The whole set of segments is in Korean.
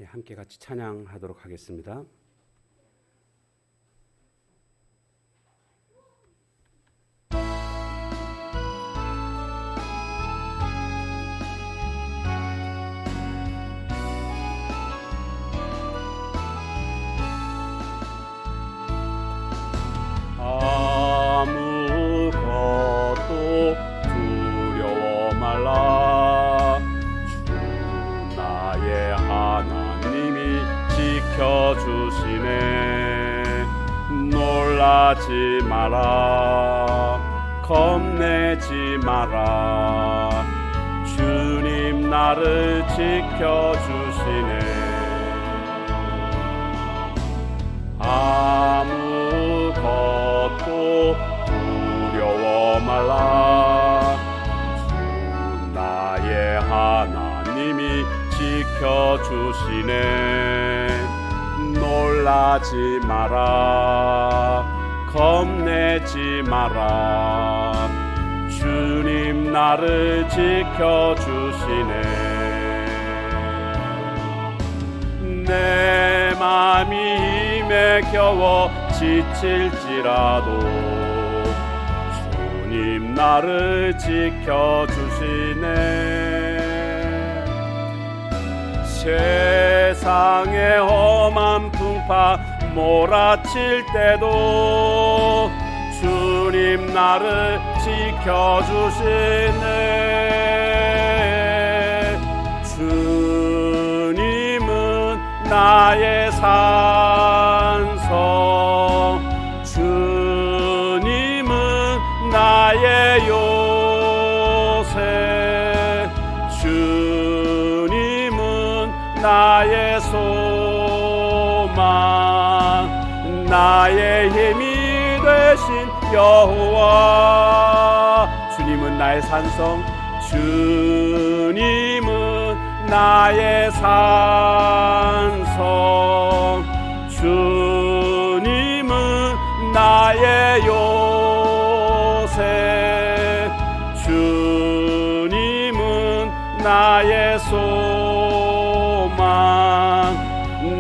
함께 같이 찬양하도록 하겠습니다. 아무것도 두려워 말라. 주 나의 하나님이 지켜주시네. 놀라지 마라, 겁내지 마라. 주님 나를 지켜주시네. 아무것도 두려워 말라. 주 나의 하나님이 지켜주시네. 놀라지 마라, 겁내지 마라. 주님 나를 지켜주시네. 내 맘이 힘에 겨워 지칠지라도 주님 나를 지켜주시네. 세상의 험한 풍파 몰아칠 때도 주님 나를 지켜주시네. 주님은 나의 산성, 주님은 나의 요새, 주님은 나의 소망, 나의 힘이 되신 여호와. 주님은 나의 산성, 주님은 나의 산성, 주님은 나의 요새, 주님은 나의 소망,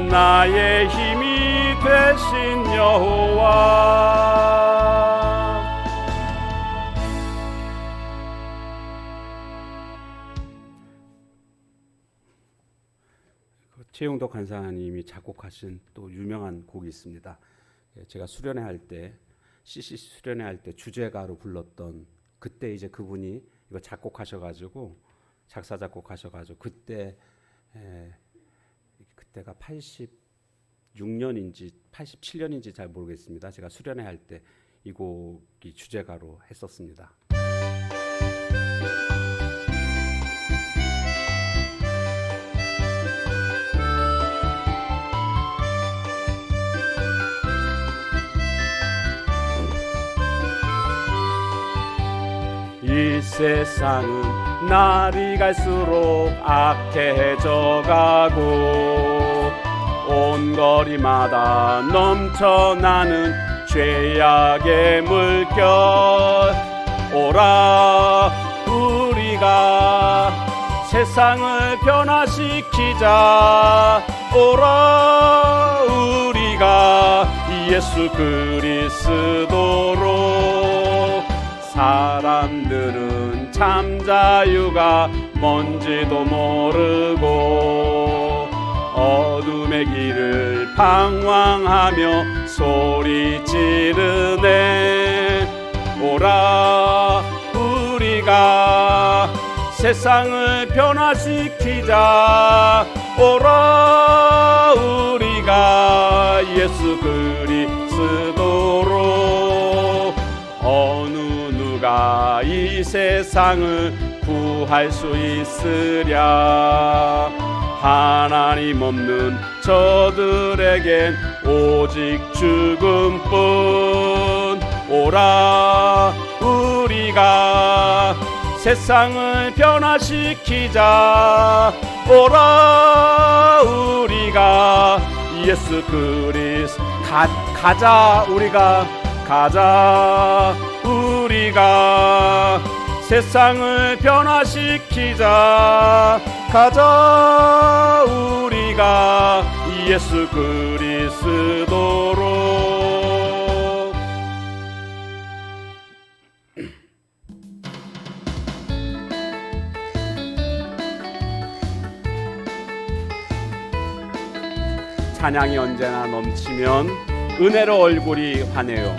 나의 힘이 되신 여호와. 최용덕 간사님이 작곡하신 또 유명한 곡이 있습니다. 제가 수련회 할 때, CC 수련회 할 때 주제가로 불렀던, 그때 이제 그분이 이거 작곡하셔가지고 작사 작곡하셔가지고 그때가 86년인지 87년인지 잘 모르겠습니다. 제가 수련회 할 때 이 곡이 주제가로 했었습니다. 이 세상은 날이 갈수록 악해져 가고 온 거리마다 넘쳐나는 죄악의 물결. 오라 우리가 세상을 변화시키자. 오라 우리가 예수 그리스도로. 사람들은 참 자유가 뭔지도 모르고 어둠의 길을 방황하며 소리 지르네. 오라 우리가 세상을 변화시키자. 오라 우리가 예수 그리스도로. 어느 누가 이 세상을 구할 수 있으랴. 하나님 없는 저들에겐 오직 죽음뿐. 오라 우리가 세상을 변화시키자. 오라 우리가 예수 그리스도. 가자 우리가 가자. 우리가 세상을 변화시키자. 가자 우리가 예수 그리스도로. 찬양이 언제나 넘치면 은혜로 얼굴이 환해요.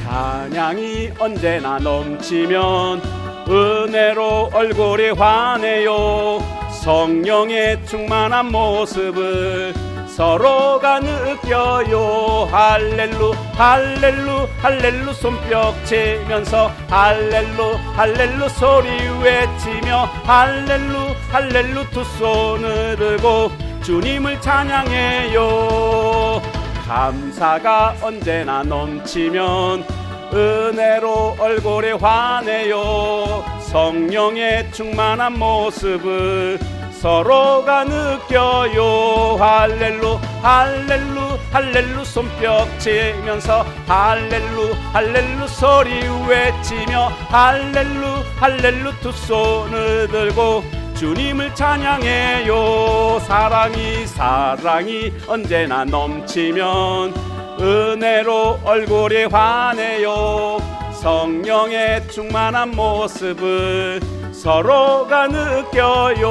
찬양이 언제나 넘치면 은혜로 얼굴이 환해요. 성령의 충만한 모습을 서로가 느껴요. 할렐루 할렐루 할렐루 손뼉 치면서 할렐루 할렐루 소리 외치며 할렐루 할렐루 두 손을 들고 주님을 찬양해요. 감사가 언제나 넘치면 은혜로 얼굴이 환해요. 성령의 충만한 모습을 서로가 느껴요. 할렐루 할렐루 할렐루 손뼉 치면서 할렐루 할렐루 소리 외치며 할렐루 할렐루 두 손을 들고 주님을 찬양해요. 사랑이 언제나 넘치면 은혜로 얼굴이 환해요. 성령의 충만한 모습을 서로가 느껴요.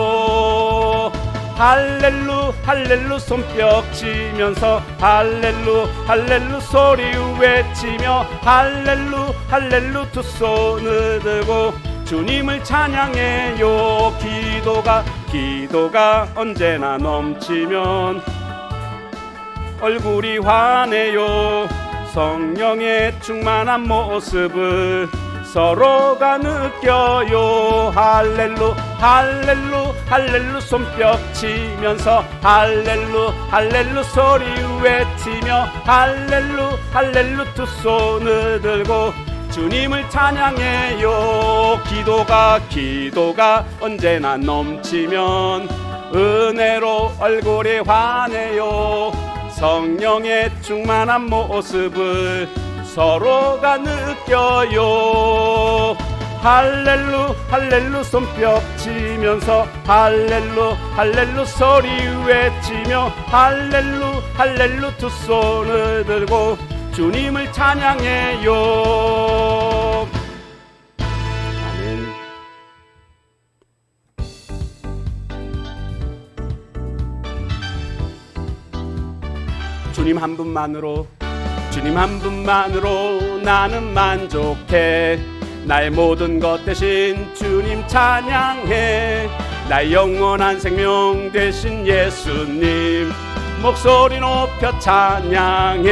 할렐루 할렐루 손뼉 치면서 할렐루 할렐루 소리 외치며 할렐루 할렐루 두 손을 들고 주님을 찬양해요. 기도가 언제나 넘치면 얼굴이 환해요. 성령의 충만한 모습을 서로가 느껴요. 할렐루 할렐루 할렐루 손뼉 치면서 할렐루 할렐루 소리 외치며 할렐루 할렐루 두 손을 들고 주님을 찬양해요. 기도가 언제나 넘치면 은혜로 얼굴이 환해요. 성령의 충만한 모습을 서로가 느껴요. 할렐루 할렐루 손뼉 치면서 할렐루 할렐루 소리 외치며 할렐루 할렐루 두 손을 들고 주님을 찬양해요. 아멘. 주님 한 분만으로 나는 만족해. 나의 모든 것 대신 주님 찬양해. 나의 영원한 생명 되신 예수님 목소리 높여 찬양해.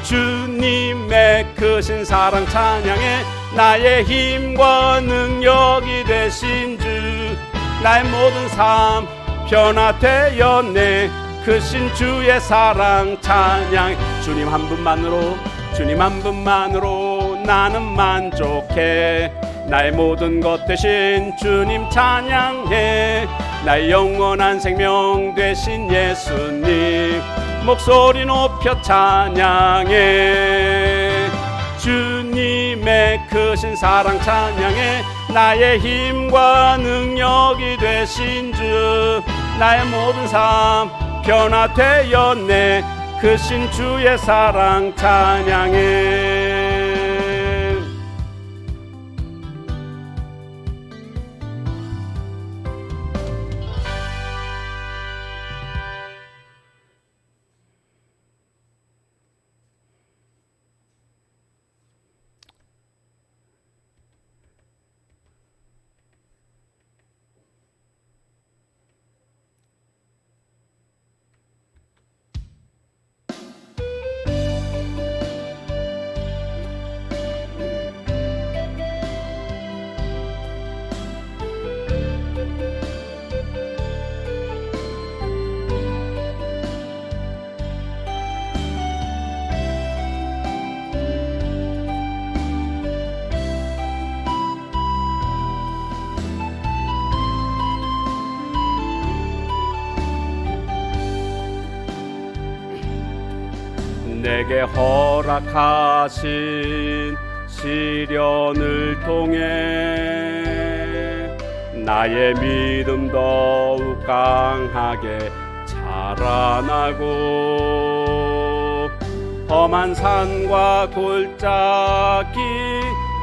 주님의 크신 사랑 찬양해. 나의 힘과 능력이 되신 주 나의 모든 삶 변화되었네. 크신 주의 사랑 찬양. 주님 한 분만으로 나는 만족해. 나의 모든 것 대신 주님 찬양해. 나의 영원한 생명 되신 예수님 목소리 높여 찬양해. 주님의 크신 사랑 찬양해. 나의 힘과 능력이 되신 주 나의 모든 삶 변화되었네. 크신 주의 사랑 찬양해. 내게 허락하신 시련을 통해 나의 믿음 더욱 강하게 자라나고 험한 산과 골짜기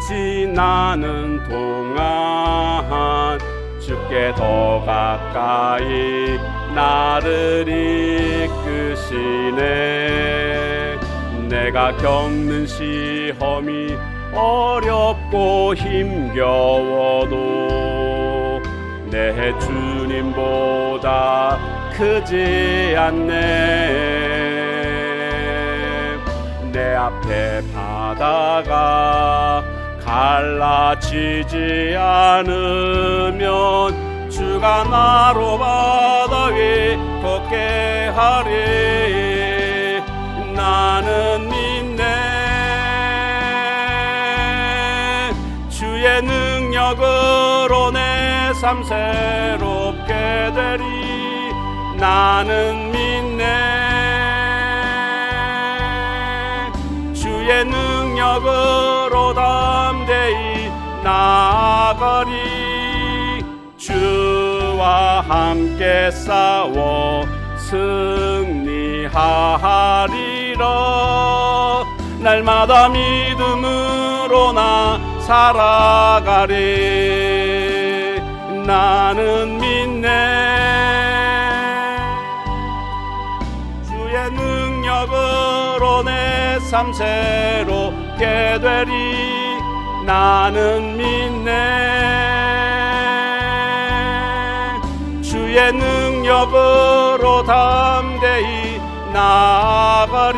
지나는 동안 주께 더 가까이 나를 이끄시네. 내가 겪는 시험이 어렵고 힘겨워도 내 주님보다 크지 않네. 내 앞에 바다가 갈라지지 않으면 주가 나로 바다 위 걷게 하리. 나는 믿네. 주의 능력으로 내 삶 새롭게 되리. 나는 믿네. 주의 능력으로 담대히 나아가리. 주와 함께 싸워 승리하리라. 날마다 믿음으로 나 살아가리. 나는 믿네. 주의 능력으로 내 삶 새롭게 되리. 나는 믿네. 주의 능력으로 담대히 나아가리.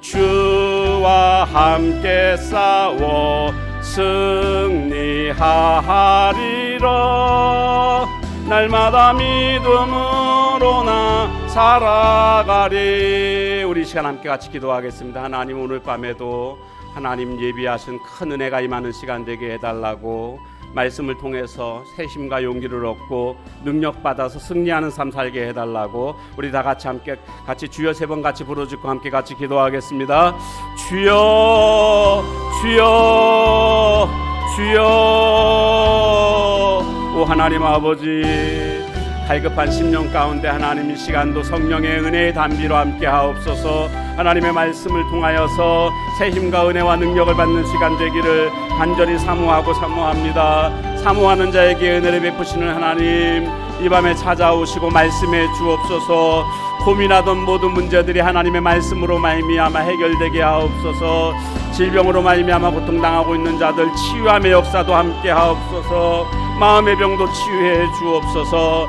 주와 함께 싸워 승리하리라. 날마다 믿음으로 나 살아가리. 우리 시간 함께 같이 기도하겠습니다. 하나님, 오늘 밤에도 하나님 예비하신 큰 은혜가 임하는 시간 되게 해달라고, 말씀을 통해서 새심과 용기를 얻고 능력 받아서 승리하는 삶 살게 해달라고, 우리 다 같이 함께 같이 주여 세 번 같이 부르짖고 함께 같이 기도하겠습니다. 주여 주여 주여. 오 하나님 아버지, 갈급한 심령 가운데 하나님 이 시간도 성령의 은혜의 담비로 함께 하옵소서. 하나님의 말씀을 통하여서 새 힘과 은혜와 능력을 받는 시간 되기를 간절히 사모합니다. 사모하는 자에게 은혜를 베푸시는 하나님, 이 밤에 찾아오시고 말씀해 주옵소서. 고민하던 모든 문제들이 하나님의 말씀으로 말미암아 해결되게 하옵소서. 질병으로 말미암아 고통당하고 있는 자들 치유함의 역사도 함께 하옵소서. 마음의 병도 치유해 주옵소서.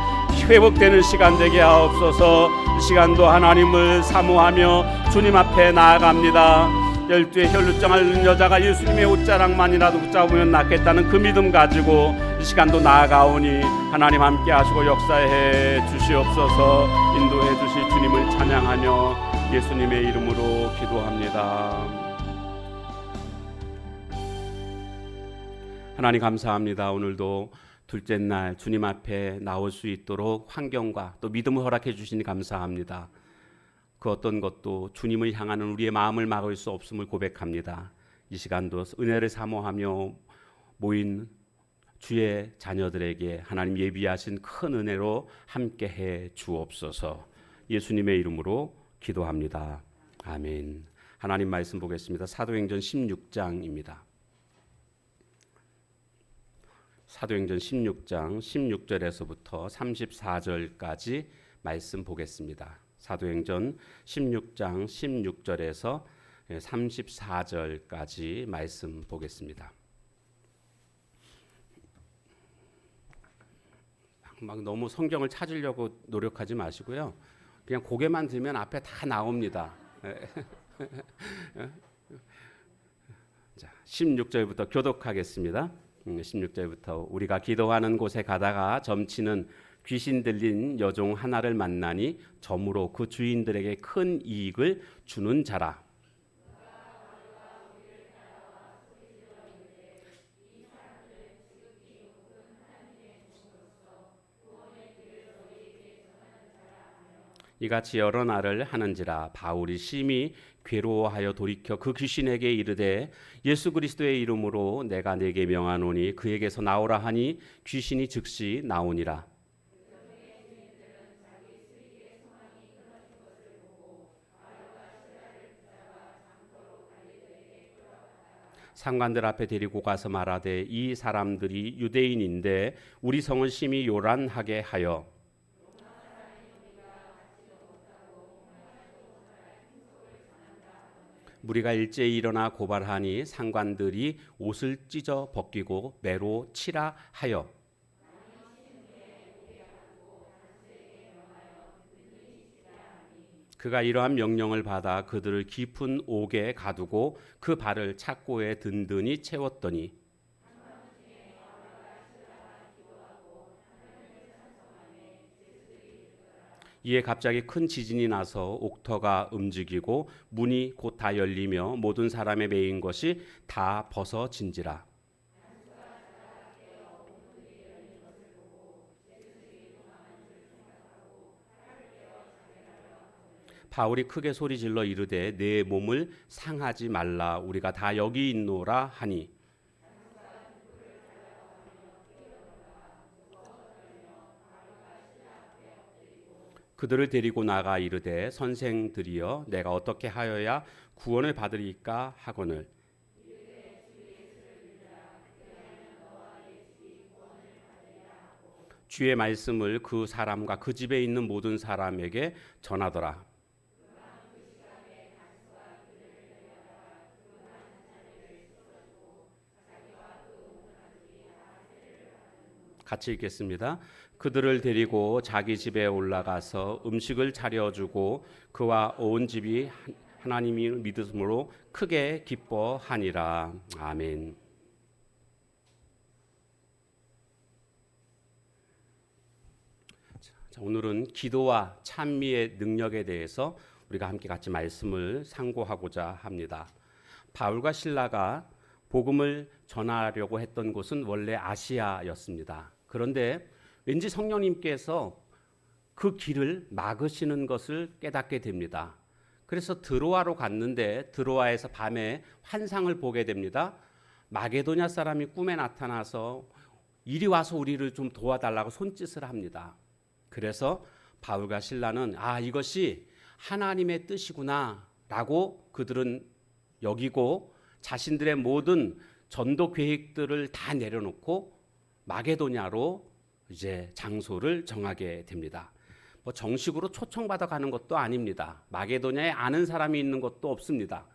회복되는 시간 되게 하옵소서. 이 시간도 하나님을 사모하며 주님 앞에 나아갑니다. 12의 혈루증 앓는 여자가 예수님의 옷자락만이라도 붙잡으면 낫겠다는 그 믿음 가지고 이 시간도 나아가오니 하나님 함께 하시고 역사해 주시옵소서. 인도해 주실 주님을 찬양하며 예수님의 이름으로 기도합니다. 하나님 감사합니다. 오늘도 둘째 날 주님 앞에 나올 수 있도록 환경과 또 믿음을 허락해 주시니 감사합니다. 그 어떤 것도 주님을 향하는 우리의 마음을 막을 수 없음을 고백합니다. 이 시간도 은혜를 사모하며 모인 주의 자녀들에게 하나님 예비하신 큰 은혜로 함께해 주옵소서. 예수님의 이름으로 기도합니다. 아멘. 하나님 말씀 보겠습니다. 사도행전 16장입니다. 사도행전 16장 16절에서부터 34절까지 말씀 보겠습니다. 사도행전 16장 16절에서 34절까지 말씀 보겠습니다. 막 너무 성경을 찾으려고 노력하지 마시고요. 그냥 고개만 들면 앞에 다 나옵니다. 자, 16절부터 교독하겠습니다. 16절부터 우리가 기도하는 곳에 가다가 점치는 귀신 들린 여종 하나를 만나니 점으로 그 주인들에게 큰 이익을 주는 자라. 이같이 여러 날을 하는지라. 바울이 심히 괴로워하여 돌이켜 그 귀신에게 이르되 예수 그리스도의 이름으로 내가 네게 명하노니 그에게서 나오라 하니 귀신이 즉시 나오니라. 상관들 앞에 데리고 가서 말하되 이 사람들이 유대인인데 우리 성을 심히 요란하게 하여 무리가 일제히 일어나 고발하니 상관들이 옷을 찢어 벗기고 매로 치라 하여 그가 이러한 명령을 받아 그들을 깊은 옥에 가두고 그 발을 착고에 든든히 채웠더니 이에 갑자기 큰 지진이 나서 옥터가 움직이고 문이 곧 다 열리며 모든 사람의 매인 것이 다 벗어진지라. 바울이 크게 소리질러 이르되 내 몸을 상하지 말라 우리가 다 여기 있노라 하니 그들을 데리고 나가 이르되 선생들이여 내가 어떻게 하여야 구원을 받으리까 하거늘 주의 말씀을 그 사람과 그 집에 있는 모든 사람에게 전하더라. 같이 읽겠습니다. 그들을 데리고 자기 집에 올라가서 음식을 차려주고 그와 온 집이 하나님이 믿음으로 크게 기뻐하니라. 아멘. 자, 오늘은 기도와 찬미의 능력에 대해서 우리가 함께 같이 말씀을 상고하고자 합니다. 바울과 실라가 복음을 전하려고 했던 곳은 원래 아시아였습니다. 그런데 왠지 성령님께서 그 길을 막으시는 것을 깨닫게 됩니다. 그래서 드로아로 갔는데 드로아에서 밤에 환상을 보게 됩니다. 마게도냐 사람이 꿈에 나타나서 이리 와서 우리를 좀 도와달라고 손짓을 합니다. 그래서 바울과 실라는 이것이 하나님의 뜻이구나 라고 그들은 여기고 자신들의 모든 전도 계획들을 다 내려놓고 마게도냐로 이제 장소를 정하게 됩니다. 뭐 정식으로 초청받아 가는 것도 아닙니다. 마게도냐에 아는 사람이 있는 것도 없습니다.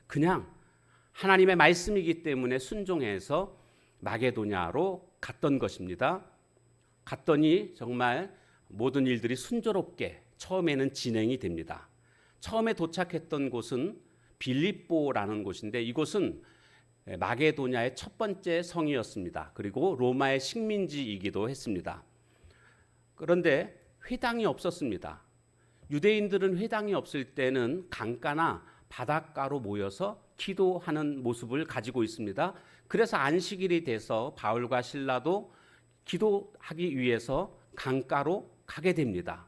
그냥 하나님의 말씀이기 때문에 순종해서 마게도냐로 갔던 것입니다. 갔더니 정말 모든 일들이 순조롭게 처음에는 진행이 됩니다. 처음에 도착했던 곳은 빌립보라는 곳인데 이곳은 마게도냐의 첫 번째 성이었습니다. 그리고 로마의 식민지이기도 했습니다. 그런데 회당이 없었습니다. 유대인들은 회당이 없을 때는 강가나 바닷가로 모여서 기도하는 모습을 가지고 있습니다. 그래서 안식일이 돼서 바울과 실라도 기도하기 위해서 강가로 가게 됩니다.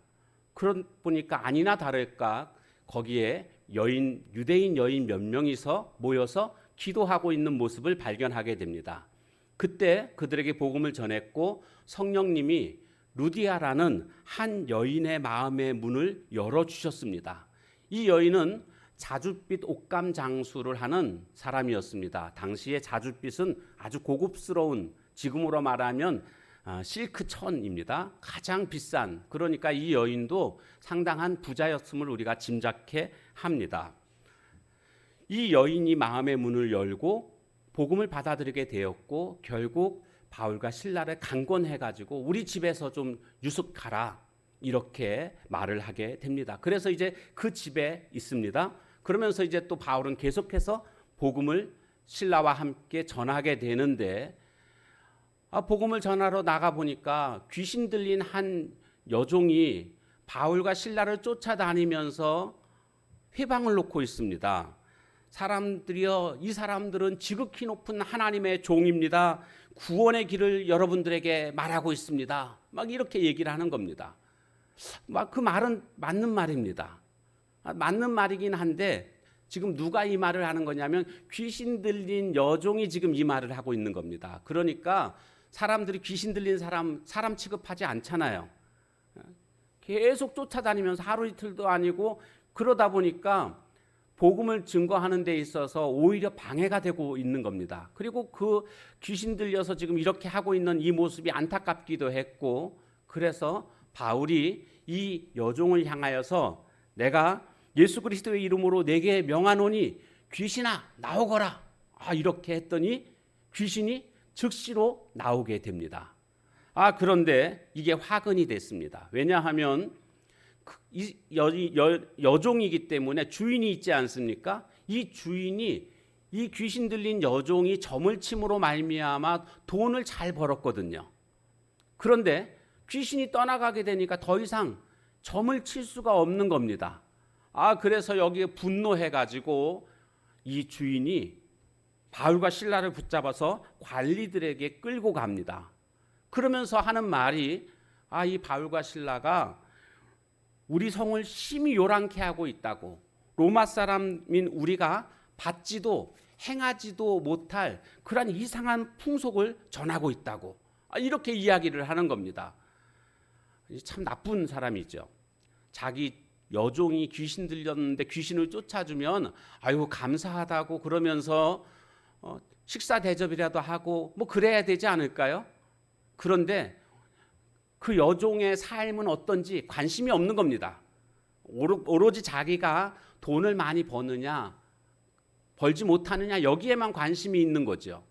그러다 보니까 아니나 다를까 거기에 유대인 여인 몇 명이서 모여서 기도하고 있는 모습을 발견하게 됩니다. 그때 그들에게 복음을 전했고 성령님이 루디아라는 한 여인의 마음의 문을 열어주셨습니다. 이 여인은 자줏빛 옷감 장수를 하는 사람이었습니다. 당시에 자줏빛은 아주 고급스러운, 지금으로 말하면 실크천입니다. 가장 비싼, 그러니까 이 여인도 상당한 부자였음을 우리가 짐작해 합니다. 이 여인이 마음의 문을 열고 복음을 받아들이게 되었고 결국 바울과 실라를 강권해가지고 우리 집에서 좀 유숙하라 이렇게 말을 하게 됩니다. 그래서 이제 그 집에 있습니다. 그러면서 이제 또 바울은 계속해서 복음을 실라와 함께 전하게 되는데 복음을 전하러 나가 보니까 귀신 들린 한 여종이 바울과 실라를 쫓아다니면서 회방을 놓고 있습니다. 사람들이여, 이 사람들은 지극히 높은 하나님의 종입니다. 구원의 길을 여러분들에게 말하고 있습니다. 막 이렇게 얘기를 하는 겁니다. 그 말은 맞는 말입니다. 맞는 말이긴 한데 지금 누가 이 말을 하는 거냐면 귀신 들린 여종이 지금 이 말을 하고 있는 겁니다. 그러니까 사람들이 귀신 들린 사람 취급하지 않잖아요. 계속 쫓아다니면서 하루 이틀도 아니고 그러다 보니까 복음을 증거하는 데 있어서 오히려 방해가 되고 있는 겁니다. 그리고 그 귀신 들려서 지금 이렇게 하고 있는 이 모습이 안타깝기도 했고, 그래서 바울이 이 여종을 향하여서 내가 예수 그리스도의 이름으로 내게 명하노니 귀신아 나오거라, 이렇게 했더니 귀신이 즉시로 나오게 됩니다. 그런데 이게 화근이 됐습니다. 왜냐하면 이 여종이기 때문에 주인이 있지 않습니까? 이 주인이 이 귀신 들린 여종이 점을 침으로 말미암아 돈을 잘 벌었거든요. 그런데 귀신이 떠나가게 되니까 더 이상 점을 칠 수가 없는 겁니다. 그래서 여기에 분노해가지고 이 주인이 바울과 실라를 붙잡아서 관리들에게 끌고 갑니다. 그러면서 하는 말이 이 바울과 실라가 우리 성을 심히 요란케 하고 있다고, 로마 사람인 우리가 받지도 행하지도 못할 그런 이상한 풍속을 전하고 있다고, 이렇게 이야기를 하는 겁니다. 참 나쁜 사람이죠. 자기 여종이 귀신 들렸는데 귀신을 쫓아주면 아유 감사하다고 그러면서 식사 대접이라도 하고 뭐 그래야 되지 않을까요? 그런데 그 여종의 삶은 어떤지 관심이 없는 겁니다. 오로지 자기가 돈을 많이 버느냐 벌지 못하느냐 여기에만 관심이 있는 거죠.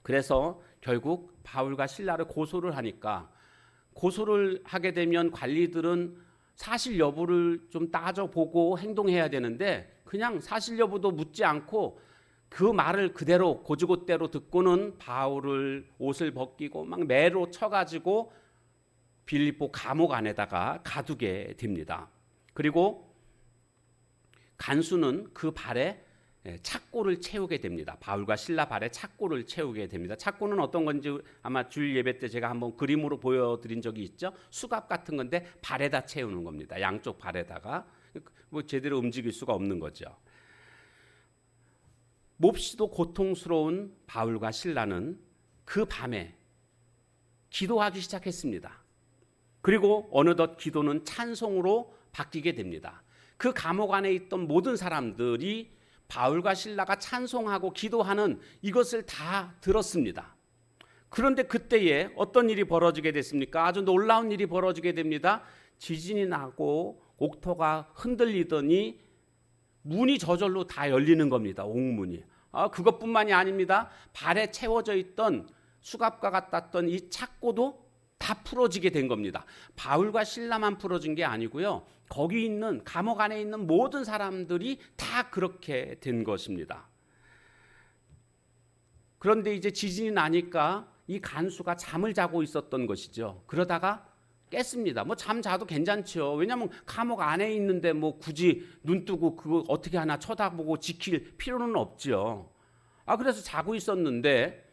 그래서 결국 바울과 실라를 고소를 하니까, 고소를 하게 되면 관리들은 사실 여부를 좀 따져보고 행동해야 되는데 그냥 사실 여부도 묻지 않고 그 말을 그대로 고지고대로 듣고는 바울을 옷을 벗기고 막 매로 쳐가지고 빌립보 감옥 안에다가 가두게 됩니다. 그리고 간수는 그 발에 착고를 채우게 됩니다. 바울과 실라 발에 착고를 채우게 됩니다. 착고는 어떤 건지 아마 주일 예배 때 제가 한번 그림으로 보여드린 적이 있죠. 수갑 같은 건데 발에다 채우는 겁니다. 양쪽 발에다가 뭐 제대로 움직일 수가 없는 거죠. 몹시도 고통스러운 바울과 실라는 그 밤에 기도하기 시작했습니다. 그리고 어느덧 기도는 찬송으로 바뀌게 됩니다. 그 감옥 안에 있던 모든 사람들이 바울과 실라가 찬송하고 기도하는 이것을 다 들었습니다. 그런데 그때에 어떤 일이 벌어지게 됐습니까? 아주 놀라운 일이 벌어지게 됩니다. 지진이 나고 옥토가 흔들리더니 문이 저절로 다 열리는 겁니다. 옥문이. 그것뿐만이 아닙니다. 발에 채워져 있던 수갑과 같았던 이 착고도 다 풀어지게 된 겁니다. 바울과 실라만 풀어진 게 아니고요. 거기 있는 감옥 안에 있는 모든 사람들이 다 그렇게 된 것입니다. 그런데 이제 지진이 나니까 이 간수가 잠을 자고 있었던 것이죠. 그러다가 깼습니다. 뭐 잠 자도 괜찮죠. 왜냐하면 감옥 안에 있는데 뭐 굳이 눈 뜨고 그거 어떻게 하나 쳐다보고 지킬 필요는 없죠. 그래서 자고 있었는데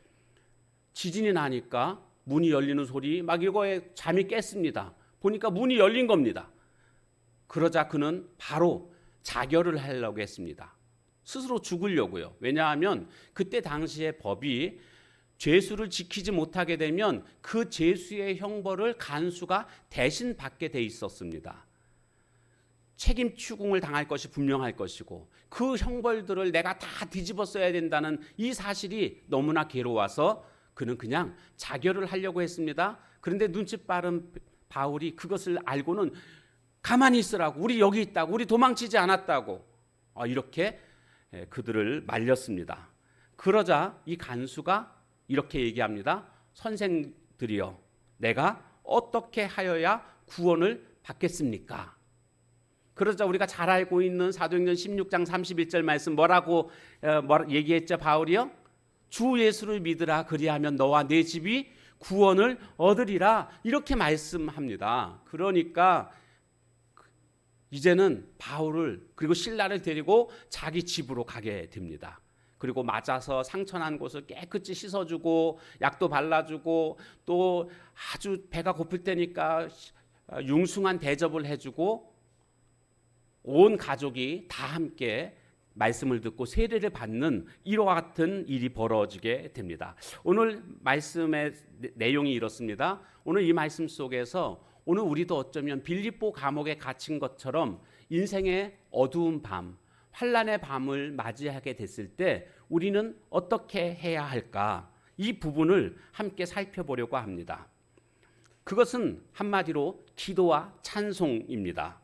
지진이 나니까 문이 열리는 소리 막 이거에 잠이 깼습니다. 보니까 문이 열린 겁니다. 그러자 그는 바로 자결을 하려고 했습니다. 스스로 죽으려고요. 왜냐하면 그때 당시의 법이 죄수를 지키지 못하게 되면 그 죄수의 형벌을 간수가 대신 받게 돼 있었습니다. 책임 추궁을 당할 것이 분명할 것이고 그 형벌들을 내가 다 뒤집어 써야 된다는 이 사실이 너무나 괴로워서 그는 그냥 자결을 하려고 했습니다. 그런데 눈치 빠른 바울이 그것을 알고는 가만히 있으라고, 우리 여기 있다고, 우리 도망치지 않았다고 이렇게 그들을 말렸습니다. 그러자 이 간수가 이렇게 얘기합니다. 선생들이여, 내가 어떻게 하여야 구원을 받겠습니까? 그러자 우리가 잘 알고 있는 사도행전 16장 31절 말씀 뭐라고 얘기했죠? 바울이요? 주 예수를 믿으라, 그리하면 너와 내 집이 구원을 얻으리라, 이렇게 말씀합니다. 그러니까 이제는 바울을 그리고 실라를 데리고 자기 집으로 가게 됩니다. 그리고 맞아서 상처난 곳을 깨끗이 씻어주고 약도 발라주고 또 아주 배가 고플 때니까 융숭한 대접을 해주고 온 가족이 다 함께 말씀을 듣고 세례를 받는 이와 같은 일이 벌어지게 됩니다. 오늘 말씀의 내용이 이렇습니다. 오늘 이 말씀 속에서 오늘 우리도 어쩌면 빌립보 감옥에 갇힌 것처럼 인생의 어두운 밤, 환난의 밤을 맞이하게 됐을 때 우리는 어떻게 해야 할까? 이 부분을 함께 살펴보려고 합니다. 그것은 한마디로 기도와 찬송입니다.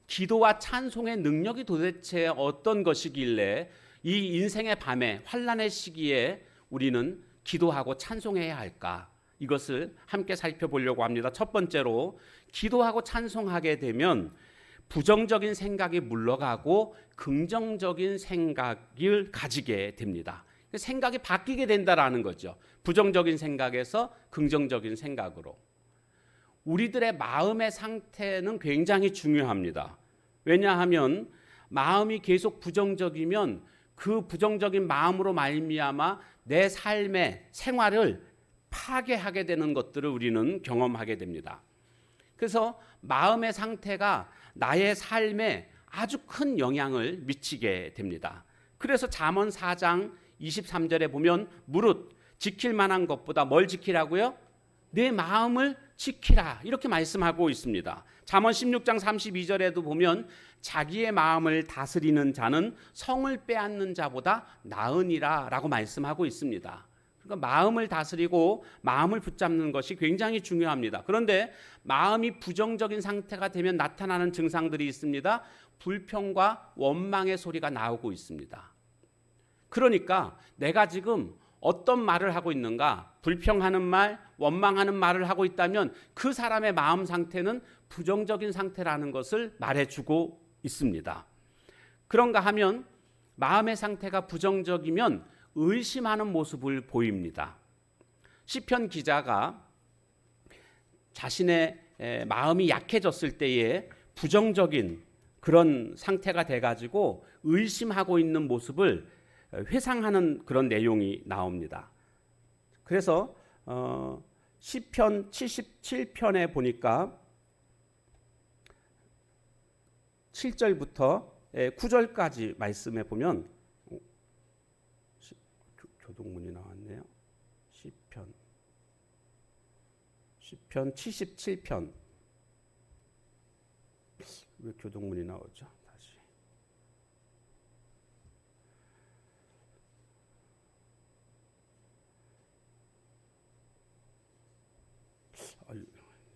기도와 찬송의 능력이 도대체 어떤 것이길래 이 인생의 밤에 환난의 시기에 우리는 기도하고 찬송해야 할까? 이것을 함께 살펴보려고 합니다. 첫 번째로 기도하고 찬송하게 되면 부정적인 생각이 물러가고 긍정적인 생각을 가지게 됩니다. 생각이 바뀌게 된다라는 거죠. 부정적인 생각에서 긍정적인 생각으로. 우리들의 마음의 상태는 굉장히 중요합니다. 왜냐하면 마음이 계속 부정적이면 그 부정적인 마음으로 말미암아 내 삶의 생활을 파괴하게 되는 것들을 우리는 경험하게 됩니다. 그래서 마음의 상태가 나의 삶에 아주 큰 영향을 미치게 됩니다. 그래서 잠언 4장 23절에 보면 무릇 지킬 만한 것보다 뭘 지키라고요? 내 마음을 지키라 이렇게 말씀하고 있습니다. 잠언 16장 32절에도 보면 자기의 마음을 다스리는 자는 성을 빼앗는 자보다 나으니라 라고 말씀하고 있습니다. 그러니까 마음을 다스리고 마음을 붙잡는 것이 굉장히 중요합니다. 그런데 마음이 부정적인 상태가 되면 나타나는 증상들이 있습니다. 불평과 원망의 소리가 나오고 있습니다. 그러니까 내가 지금 어떤 말을 하고 있는가? 불평하는 말, 원망하는 말을 하고 있다면 그 사람의 마음 상태는 부정적인 상태라는 것을 말해주고 있습니다. 그런가 하면 마음의 상태가 부정적이면 의심하는 모습을 보입니다. 시편 기자가 자신의 마음이 약해졌을 때에 부정적인 그런 상태가 돼가지고 의심하고 있는 모습을 회상하는 그런 내용이 나옵니다. 그래서 시편 77편에 보니까 7절부터 9절까지 말씀해 보면 교동문이 나왔네요. 시편 77편 왜 교동문이 나오죠? 다시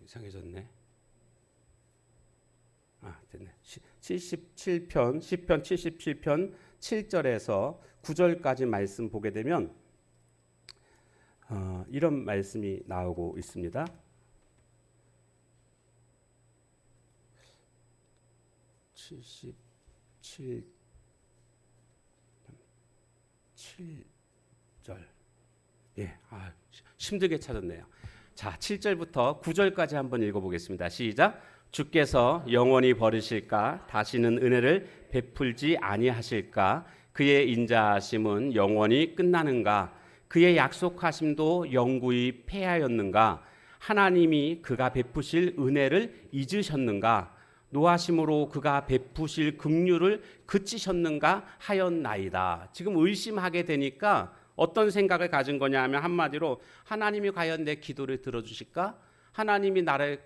이상해졌네. 됐네. 77편 시편 77편 7절에서 9절까지 말씀 보게 되면 이런 말씀이 나오고 있습니다. 77 7절. 힘들게 찾았네요. 자, 7절부터 9절까지 한번 읽어보겠습니다. 시작. 주께서 영원히 버리실까? 다시는 은혜를 베풀지 아니하실까? 그의 인자하심은 영원히 끝나는가? 그의 약속하심도 영구히 패하였는가? 하나님이 그가 베푸실 은혜를 잊으셨는가? 노하심으로 그가 베푸실 긍휼을 그치셨는가 하였나이다. 지금 의심하게 되니까 어떤 생각을 가진 거냐 하면 한마디로 하나님이 과연 내 기도를 들어주실까? 하나님이 나를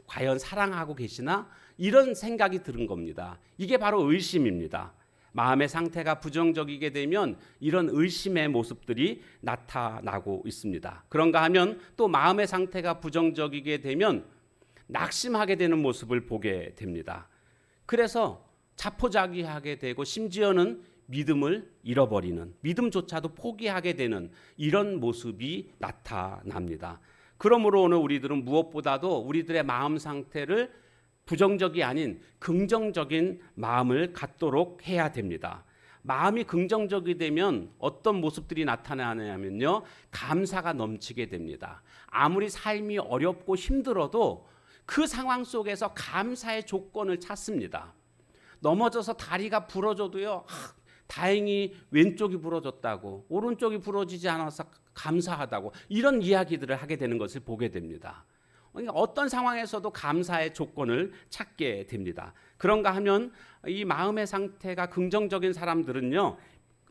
과연 사랑하고 계시나? 이런 생각이 드는 겁니다. 이게 바로 의심입니다. 마음의 상태가 부정적이게 되면 이런 의심의 모습들이 나타나고 있습니다. 그런가 하면 또 마음의 상태가 부정적이게 되면 낙심하게 되는 모습을 보게 됩니다. 그래서 자포자기하게 되고 심지어는 믿음을 잃어버리는, 믿음조차도 포기하게 되는 이런 모습이 나타납니다. 그러므로 오늘 우리들은 무엇보다도 우리들의 마음 상태를 부정적이 아닌 긍정적인 마음을 갖도록 해야 됩니다. 마음이 긍정적이 되면 어떤 모습들이 나타나냐면요, 감사가 넘치게 됩니다. 아무리 삶이 어렵고 힘들어도 그 상황 속에서 감사의 조건을 찾습니다. 넘어져서 다리가 부러져도요, 다행히 왼쪽이 부러졌다고, 오른쪽이 부러지지 않아서 감사하다고, 이런 이야기들을 하게 되는 것을 보게 됩니다. 어떤 상황에서도 감사의 조건을 찾게 됩니다. 그런가 하면 이 마음의 상태가 긍정적인 사람들은요,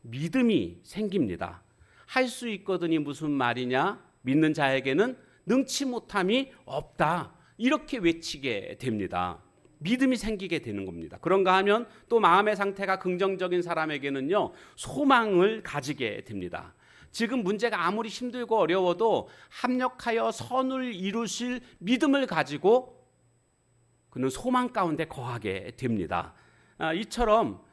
믿음이 생깁니다. 할 수 있거든이 무슨 말이냐? 믿는 자에게는 능치 못함이 없다. 이렇게 외치게 됩니다. 믿음이 생기게 되는 겁니다. 그런가 하면 또 마음의 상태가 긍정적인 사람에게는요, 소망을 가지게 됩니다. 지금 문제가 아무리 힘들고 어려워도 합력하여 선을 이루실 믿음을 가지고 그는 소망 가운데 거하게 됩니다. 이처럼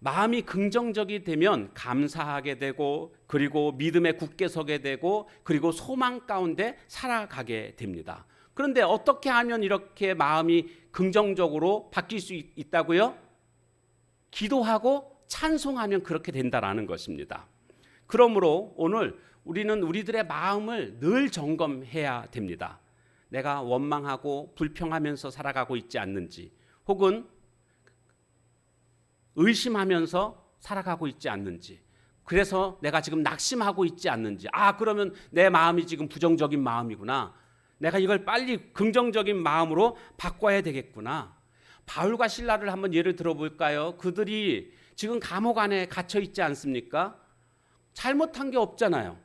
마음이 긍정적이 되면 감사하게 되고, 그리고 믿음에 굳게 서게 되고, 그리고 소망 가운데 살아가게 됩니다. 그런데 어떻게 하면 이렇게 마음이 긍정적으로 바뀔 수 있다고요? 기도하고 찬송하면 그렇게 된다라는 것입니다. 그러므로 오늘 우리는 우리들의 마음을 늘 점검해야 됩니다. 내가 원망하고 불평하면서 살아가고 있지 않는지, 혹은 의심하면서 살아가고 있지 않는지, 그래서 내가 지금 낙심하고 있지 않는지, 그러면 내 마음이 지금 부정적인 마음이구나, 내가 이걸 빨리 긍정적인 마음으로 바꿔야 되겠구나. 바울과 실라를 한번 예를 들어볼까요? 그들이 지금 감옥 안에 갇혀 있지 않습니까? 잘못한 게 없잖아요.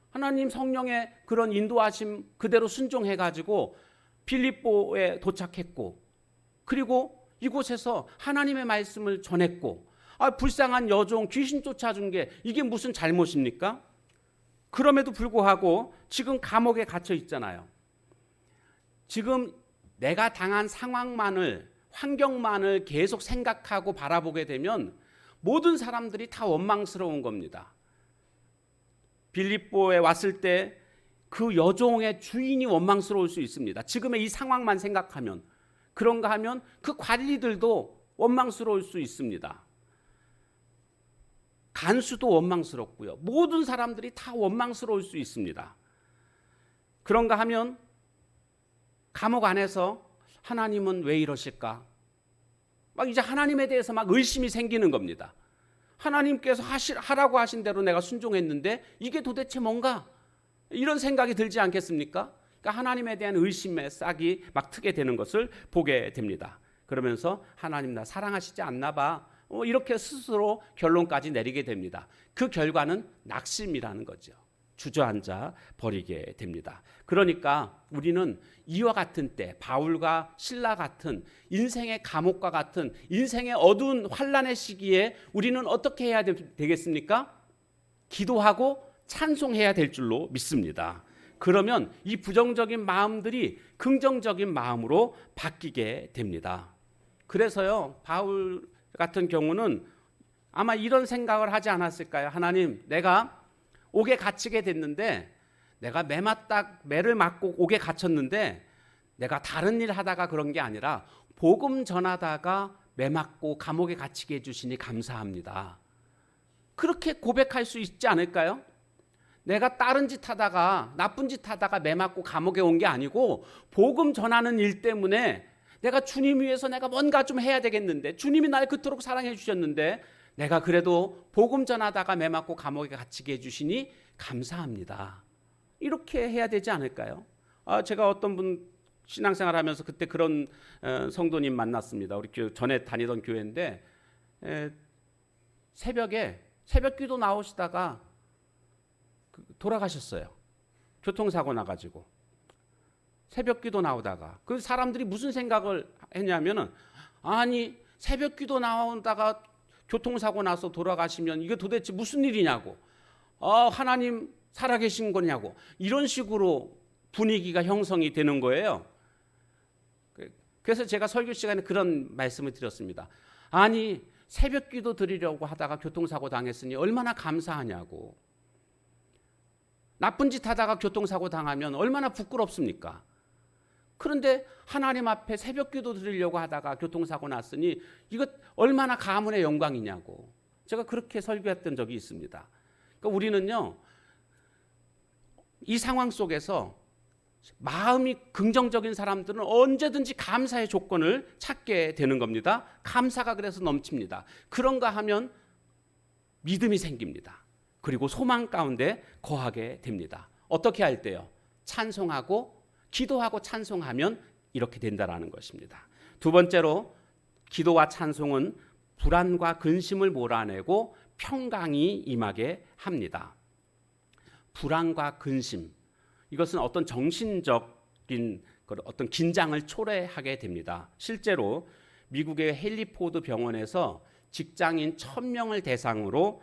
하나님 성령의 그런 인도하심 그대로 순종해가지고 빌립보에 도착했고, 그리고 이곳에서 하나님의 말씀을 전했고, 불쌍한 여종 귀신 쫓아준 게 이게 무슨 잘못입니까? 그럼에도 불구하고 지금 감옥에 갇혀 있잖아요. 지금 내가 당한 상황만을, 환경만을 계속 생각하고 바라보게 되면 모든 사람들이 다 원망스러운 겁니다. 빌립보에 왔을 때 그 여종의 주인이 원망스러울 수 있습니다. 지금의 이 상황만 생각하면. 그런가 하면 그 관리들도 원망스러울 수 있습니다. 간수도 원망스럽고요. 모든 사람들이 다 원망스러울 수 있습니다. 그런가 하면 감옥 안에서 하나님은 왜 이러실까? 이제 하나님에 대해서 의심이 생기는 겁니다. 하나님께서 하라고 하신 대로 내가 순종했는데 이게 도대체 뭔가? 이런 생각이 들지 않겠습니까? 그러니까 하나님에 대한 의심의 싹이 트게 되는 것을 보게 됩니다. 그러면서 하나님 나 사랑하시지 않나 봐. 이렇게 스스로 결론까지 내리게 됩니다. 그 결과는 낙심이라는 거죠. 주저앉아 버리게 됩니다. 그러니까 우리는 이와 같은 때, 바울과 실라 같은 인생의 감옥과 같은 인생의 어두운 환난의 시기에 우리는 어떻게 해야 되겠습니까? 기도하고 찬송해야 될 줄로 믿습니다. 그러면 이 부정적인 마음들이 긍정적인 마음으로 바뀌게 됩니다. 그래서요, 바울 같은 경우는 아마 이런 생각을 하지 않았을까요? 하나님, 내가 옥에 갇히게 됐는데, 내가 매를 맞고 옥에 갇혔는데 내가 다른 일 하다가 그런 게 아니라 복음 전하다가 매 맞고 감옥에 갇히게 해주시니 감사합니다. 그렇게 고백할 수 있지 않을까요? 내가 다른 짓 하다가, 나쁜 짓 하다가 매 맞고 감옥에 온 게 아니고 복음 전하는 일 때문에 내가 주님 위해서 내가 뭔가 좀 해야 되겠는데, 주님이 날 그토록 사랑해 주셨는데 내가 그래도 복음 전하다가 매 맞고 감옥에 갇히게 해주시니 감사합니다. 이렇게 해야 되지 않을까요? 제가 어떤 분 신앙생활 하면서 그때 그런 성도님 만났습니다. 우리 전에 다니던 교회인데 새벽에 새벽기도 나오시다가 돌아가셨어요. 교통사고 나가지고. 새벽기도 나오다가. 그 사람들이 무슨 생각을 했냐면은, 아니 새벽기도 나오다가 교통사고 나서 돌아가시면 이게 도대체 무슨 일이냐고, 하나님 살아계신 거냐고, 이런 식으로 분위기가 형성이 되는 거예요. 그래서 제가 설교 시간에 그런 말씀을 드렸습니다. 아니 새벽기도 드리려고 하다가 교통사고 당했으니 얼마나 감사하냐고. 나쁜 짓 하다가 교통사고 당하면 얼마나 부끄럽습니까? 그런데 하나님 앞에 새벽기도 드리려고 하다가 교통사고 났으니 이것 얼마나 가문의 영광이냐고. 제가 그렇게 설교했던 적이 있습니다. 그러니까 우리는요, 이 상황 속에서 마음이 긍정적인 사람들은 언제든지 감사의 조건을 찾게 되는 겁니다. 감사가 그래서 넘칩니다. 그런가 하면 믿음이 생깁니다. 그리고 소망 가운데 거하게 됩니다. 어떻게 할 때요? 찬송하고 기도하고 찬송하면 이렇게 된다라는 것입니다. 두 번째로 기도와 찬송은 불안과 근심을 몰아내고 평강이 임하게 합니다. 불안과 근심, 이것은 어떤 정신적인 어떤 긴장을 초래하게 됩니다. 실제로 미국의 헨리포드 병원에서 직장인 1000명을 대상으로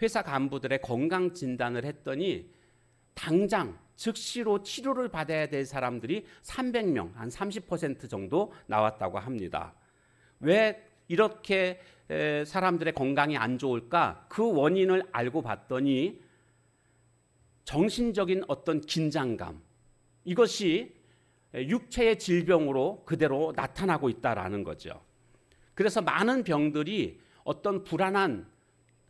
회사 간부들의 건강 진단을 했더니 당장 즉시로 치료를 받아야 될 사람들이 300명, 한 30% 정도 나왔다고 합니다. 왜 이렇게 사람들의 건강이 안 좋을까? 그 원인을 알고 봤더니 정신적인 어떤 긴장감, 이것이 육체의 질병으로 그대로 나타나고 있다라는 거죠. 그래서 많은 병들이 어떤 불안한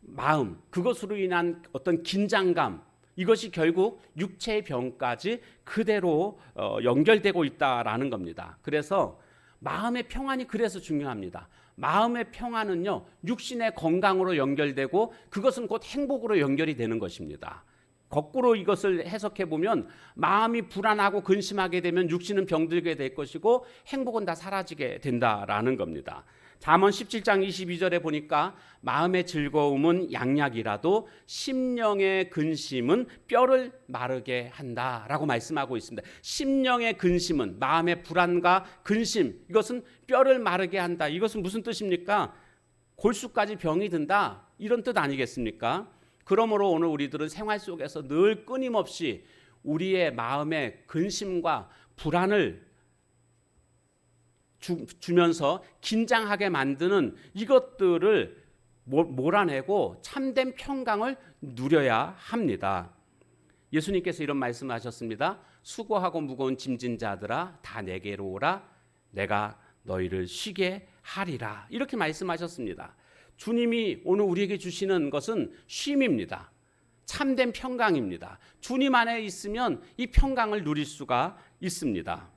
마음, 그것으로 인한 어떤 긴장감, 이것이 결국 육체의 병까지 그대로 연결되고 있다라는 겁니다. 그래서 마음의 평안이 그래서 중요합니다. 마음의 평안은요, 육신의 건강으로 연결되고 그것은 곧 행복으로 연결이 되는 것입니다. 거꾸로 이것을 해석해 보면 마음이 불안하고 근심하게 되면 육신은 병들게 될 것이고 행복은 다 사라지게 된다라는 겁니다. 잠언 17장 22절에 보니까 마음의 즐거움은 양약이라도 심령의 근심은 뼈를 마르게 한다라고 말씀하고 있습니다. 심령의 근심은, 마음의 불안과 근심, 이것은 뼈를 마르게 한다. 이것은 무슨 뜻입니까? 골수까지 병이 든다, 이런 뜻 아니겠습니까? 그러므로 오늘 우리들은 생활 속에서 늘 끊임없이 우리의 마음의 근심과 불안을 주면서 긴장하게 만드는 이것들을 몰아내고 참된 평강을 누려야 합니다. 예수님께서 이런 말씀하셨습니다. 수고하고 무거운 짐진 자들아 다 내게로 오라, 내가 너희를 쉬게 하리라, 이렇게 말씀하셨습니다. 주님이 오늘 우리에게 주시는 것은 쉼입니다. 참된 평강입니다. 주님 안에 있으면 이 평강을 누릴 수가 있습니다.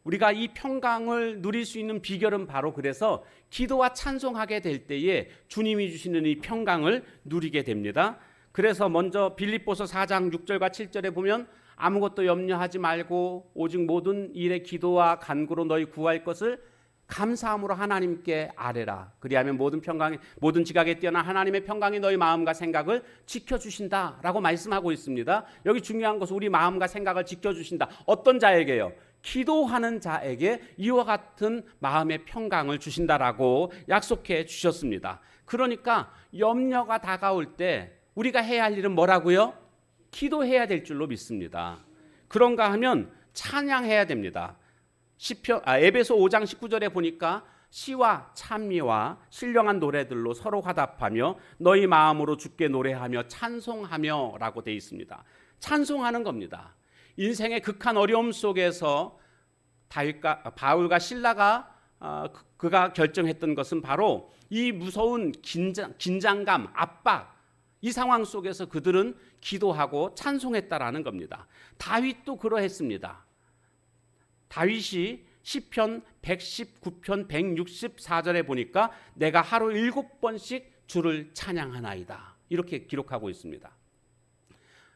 우리가 이 평강을 누릴 수 있는 비결은 바로 그래서 기도와 찬송하게 될 때에 주님이 주시는 이 평강을 누리게 됩니다. 그래서 먼저 빌립보서 4장 6절과 7절에 보면 아무것도 염려하지 말고 오직 모든 일에 기도와 간구로 너희 구할 것을 감사함으로 하나님께 아뢰라. 그리하면 모든 지각에 뛰어난 하나님의 평강이 너희 마음과 생각을 지켜주신다라고 말씀하고 있습니다. 여기 중요한 것은 우리 마음과 생각을 지켜주신다. 어떤 자에게요? 기도하는 자에게 이와 같은 마음의 평강을 주신다라고 약속해 주셨습니다. 그러니까 염려가 다가올 때 우리가 해야 할 일은 뭐라고요? 기도해야 될 줄로 믿습니다. 그런가 하면 찬양해야 됩니다. 에베소 5장 19절에 보니까 시와 찬미와 신령한 노래들로 서로 화답하며 너희 마음으로 주께 노래하며 찬송하며 라고 되어 있습니다. 찬송하는 겁니다. 인생의 극한 어려움 속에서 바울과 실라가 그가 결정했던 것은 바로 이 무서운 긴장감, 압박, 이 상황 속에서 그들은 기도하고 찬송했다라는 겁니다. 다윗도 그러했습니다. 다윗이 시편 119편 164절에 보니까 내가 하루 7번씩 주를 찬양하나이다, 이렇게 기록하고 있습니다.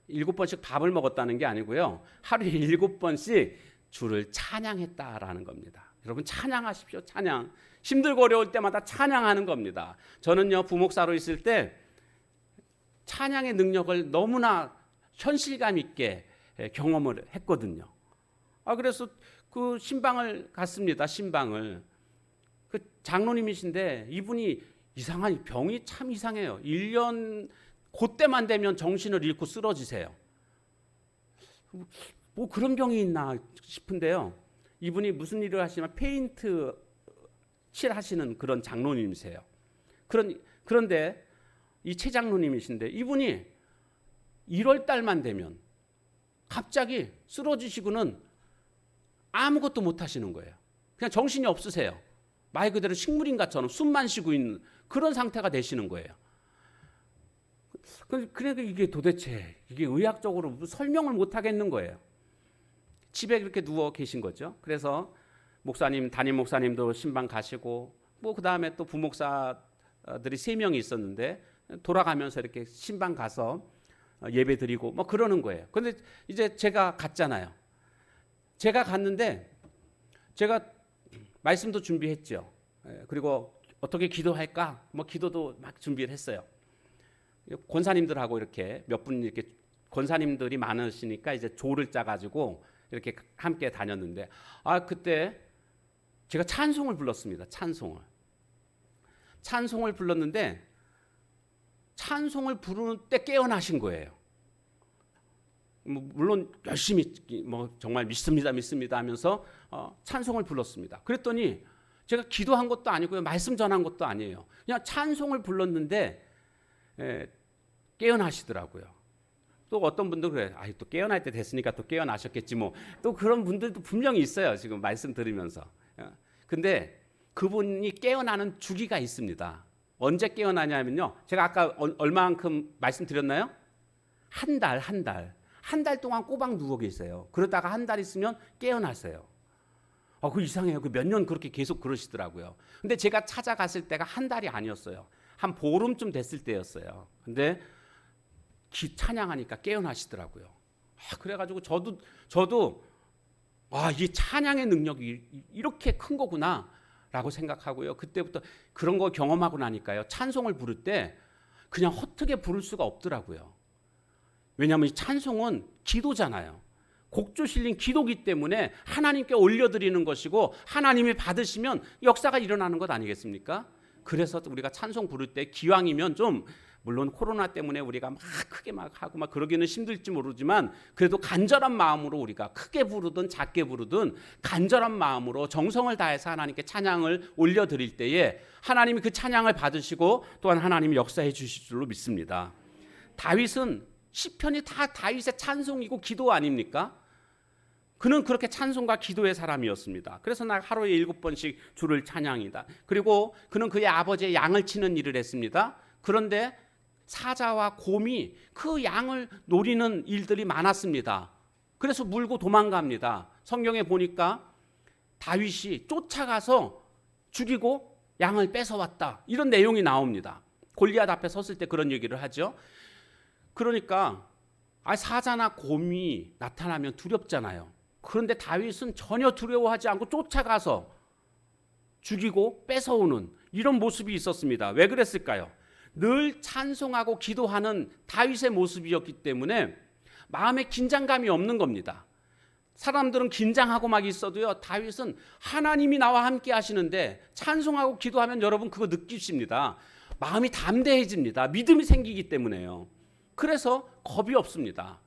7번씩 밥을 먹었다는 게 아니고요, 하루에 7번씩 주를 찬양했다라는 겁니다. 여러분 찬양하십시오. 찬양. 힘들고 어려울 때마다 찬양하는 겁니다. 저는요, 부목사로 있을 때 찬양의 능력을 너무나 현실감 있게 경험을 했거든요. 그래서 그 신방을 갔습니다. 신방을. 그 장로님이신데 이분이 이상한 병이 참 이상해요. 1년 그때만 되면 정신을 잃고 쓰러지세요. 뭐 그런 병이 있나 싶은데요. 이분이 무슨 일을 하시냐면 페인트 칠하시는 그런 장로님이세요. 그런데 이 최 장로님이신데 이분이 1월 달만 되면 갑자기 쓰러지시고는 아무것도 못 하시는 거예요. 그냥 정신이 없으세요. 말 그대로 식물인가처럼 숨만 쉬고 있는 그런 상태가 되시는 거예요. 그러니까 이게 도대체 이게 의학적으로 설명을 못 하겠는 거예요. 집에 그렇게 누워 계신 거죠. 그래서 목사님, 담임 목사님도 신방 가시고 뭐 그다음에 또 부목사들이 3명이 있었는데 돌아가면서 이렇게 신방 가서 예배 드리고 뭐 그러는 거예요. 근데 이제 제가 갔잖아요. 제가 갔는데 제가 말씀도 준비했죠. 그리고 어떻게 기도할까? 뭐 기도도 막 준비를 했어요. 권사님들하고 이렇게 몇 분 이렇게 권사님들이 많으시니까 이제 조를 짜가지고 이렇게 함께 다녔는데 그때 제가 찬송을 불렀습니다. 찬송을 불렀는데 찬송을 부르는 때 깨어나신 거예요. 물론 열심히 뭐 정말 믿습니다 하면서 찬송을 불렀습니다. 그랬더니 제가 기도한 것도 아니고요, 말씀 전한 것도 아니에요. 그냥 찬송을 불렀는데 깨어나시더라고요. 또 어떤 분들은 그래요. 또 깨어날 때 됐으니까 또 깨어나셨겠지 뭐. 또 그런 분들도 분명히 있어요. 지금 말씀 들으면서. 근데 그분이 깨어나는 주기가 있습니다. 언제 깨어나냐면요. 제가 아까 얼마만큼 말씀드렸나요? 한 달 동안 꼬박 누워 계세요. 그러다가 한 달 있으면 깨어나세요. 그 이상해요. 몇 년 그렇게 계속 그러시더라고요. 근데 제가 찾아갔을 때가 한 달이 아니었어요. 한 보름쯤 됐을 때였어요. 근데 찬양하니까 깨어나시더라고요. 그래가지고 저도 이 찬양의 능력이 이렇게 큰 거구나라고 생각하고요. 그때부터 그런 거 경험하고 나니까요. 찬송을 부를 때 그냥 헛되게 부를 수가 없더라고요. 왜냐하면 이 찬송은 기도잖아요. 곡조 실린 기도기 때문에 하나님께 올려드리는 것이고 하나님이 받으시면 역사가 일어나는 것 아니겠습니까? 그래서 우리가 찬송 부를 때 기왕이면 좀 물론 코로나 때문에 우리가 막 크게 막 하고 막 그러기는 힘들지 모르지만 그래도 간절한 마음으로 우리가 크게 부르든 작게 부르든 간절한 마음으로 정성을 다해서 하나님께 찬양을 올려드릴 때에 하나님이 그 찬양을 받으시고 또한 하나님이 역사해 주실 줄로 믿습니다. 다윗은 시편이 다 다윗의 찬송이고 기도 아닙니까? 그는 그렇게 찬송과 기도의 사람이었습니다. 그래서 나 하루에 7번씩 주를 찬양이다. 그리고 그는 그의 아버지의 양을 치는 일을 했습니다. 그런데 사자와 곰이 그 양을 노리는 일들이 많았습니다. 그래서 물고 도망갑니다. 성경에 보니까 다윗이 쫓아가서 죽이고 양을 뺏어왔다. 이런 내용이 나옵니다. 골리앗 앞에 섰을 때 그런 얘기를 하죠. 그러니까 사자나 곰이 나타나면 두렵잖아요. 그런데 다윗은 전혀 두려워하지 않고 쫓아가서 죽이고 뺏어오는 이런 모습이 있었습니다. 왜 그랬을까요? 늘 찬송하고 기도하는 다윗의 모습이었기 때문에 마음에 긴장감이 없는 겁니다. 사람들은 긴장하고 막 있어도요, 다윗은 하나님이 나와 함께 하시는데 찬송하고 기도하면 여러분 그거 느끼십니다. 마음이 담대해집니다. 믿음이 생기기 때문에요. 그래서 겁이 없습니다.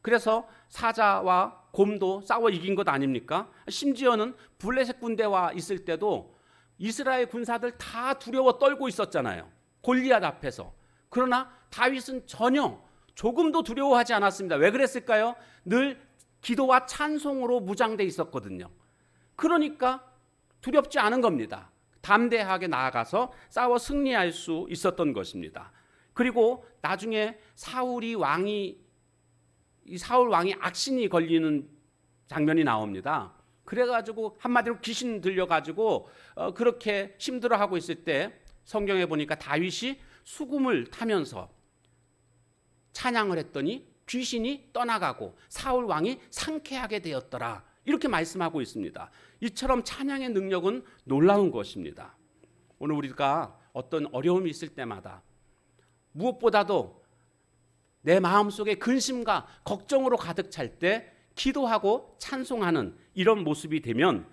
그래서 사자와 곰도 싸워 이긴 것 아닙니까? 심지어는 블레셋 군대와 있을 때도 이스라엘 군사들 다 두려워 떨고 있었잖아요. 골리앗 앞에서. 그러나 다윗은 전혀 조금도 두려워하지 않았습니다. 왜 그랬을까요? 늘 기도와 찬송으로 무장돼 있었거든요. 그러니까 두렵지 않은 겁니다. 담대하게 나아가서 싸워 승리할 수 있었던 것입니다. 그리고 나중에 사울 왕이 악신이 걸리는 장면이 나옵니다. 그래가지고 한마디로 귀신 들려가지고 그렇게 힘들어하고 있을 때 성경에 보니까 다윗이 수금을 타면서 찬양을 했더니 귀신이 떠나가고 사울 왕이 상쾌하게 되었더라. 이렇게 말씀하고 있습니다. 이처럼 찬양의 능력은 놀라운 것입니다. 오늘 우리가 어떤 어려움이 있을 때마다 무엇보다도 내 마음속에 근심과 걱정으로 가득 찰 때 기도하고 찬송하는 이런 모습이 되면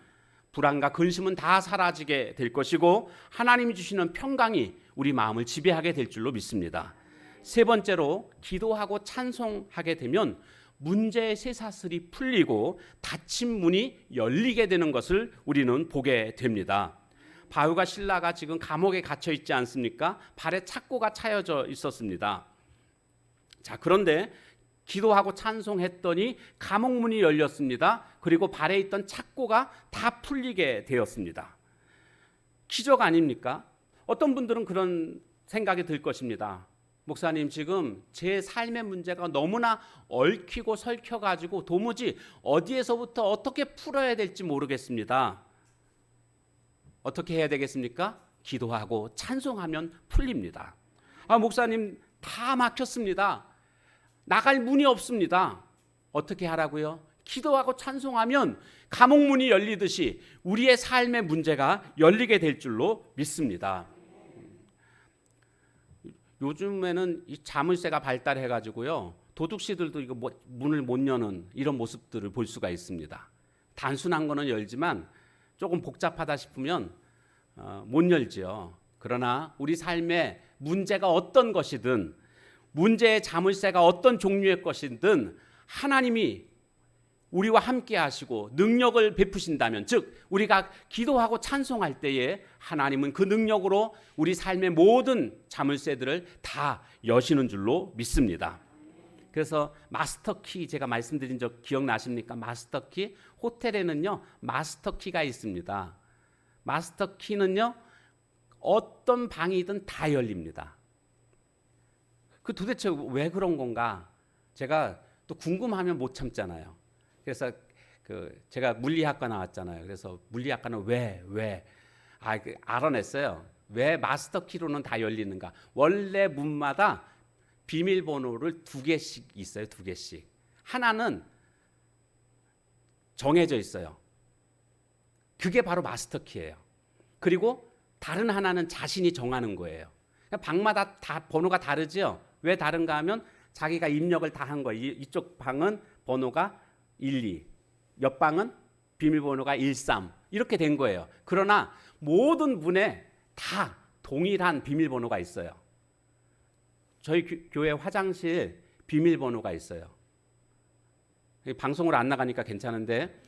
불안과 근심은 다 사라지게 될 것이고 하나님이 주시는 평강이 우리 마음을 지배하게 될 줄로 믿습니다. 세 번째로 기도하고 찬송하게 되면 문제의 쇠사슬이 풀리고 닫힌 문이 열리게 되는 것을 우리는 보게 됩니다. 바울과 실라가 지금 감옥에 갇혀 있지 않습니까? 발에 착고가 차여져 있었습니다. 그런데 기도하고 찬송했더니 감옥문이 열렸습니다. 그리고 발에 있던 착고가 다 풀리게 되었습니다. 기적 아닙니까? 어떤 분들은 그런 생각이 들 것입니다. 목사님, 지금 제 삶의 문제가 너무나 얽히고 설켜가지고 도무지 어디에서부터 어떻게 풀어야 될지 모르겠습니다. 어떻게 해야 되겠습니까? 기도하고 찬송하면 풀립니다. 목사님, 다 막혔습니다. 나갈 문이 없습니다. 어떻게 하라고요? 기도하고 찬송하면 감옥 문이 열리듯이 우리의 삶의 문제가 열리게 될 줄로 믿습니다. 요즘에는 이 자물쇠가 발달해 가지고요, 도둑씨들도 이거 문을 못 여는 이런 모습들을 볼 수가 있습니다. 단순한 거는 열지만 조금 복잡하다 싶으면 못 열지요. 그러나 우리 삶의 문제가 어떤 것이든, 문제의 자물쇠가 어떤 종류의 것이든 하나님이 우리와 함께 하시고 능력을 베푸신다면, 즉 우리가 기도하고 찬송할 때에 하나님은 그 능력으로 우리 삶의 모든 자물쇠들을 다 여시는 줄로 믿습니다. 그래서 마스터키, 제가 말씀드린 적 기억나십니까? 마스터키. 호텔에는요 마스터키가 있습니다. 마스터키는요 어떤 방이든 다 열립니다. 그 도대체 왜 그런 건가? 제가 또 궁금하면 못 참잖아요. 그래서 제가 물리학과 나왔잖아요. 그래서 물리학과는 알아냈어요. 왜 마스터키로는 다 열리는가? 원래 문마다 비밀번호를 2개씩 있어요. 2개씩. 하나는 정해져 있어요. 그게 바로 마스터키예요. 그리고 다른 하나는 자신이 정하는 거예요. 방마다 다 번호가 다르죠. 왜 다른가 하면 자기가 입력을 다 한 거예요. 이쪽 방은 번호가 12, 옆 방은 비밀번호가 13 이렇게 된 거예요. 그러나 모든 문에 다 동일한 비밀번호가 있어요. 저희 교회 화장실 비밀번호가 있어요. 방송으로 안 나가니까 괜찮은데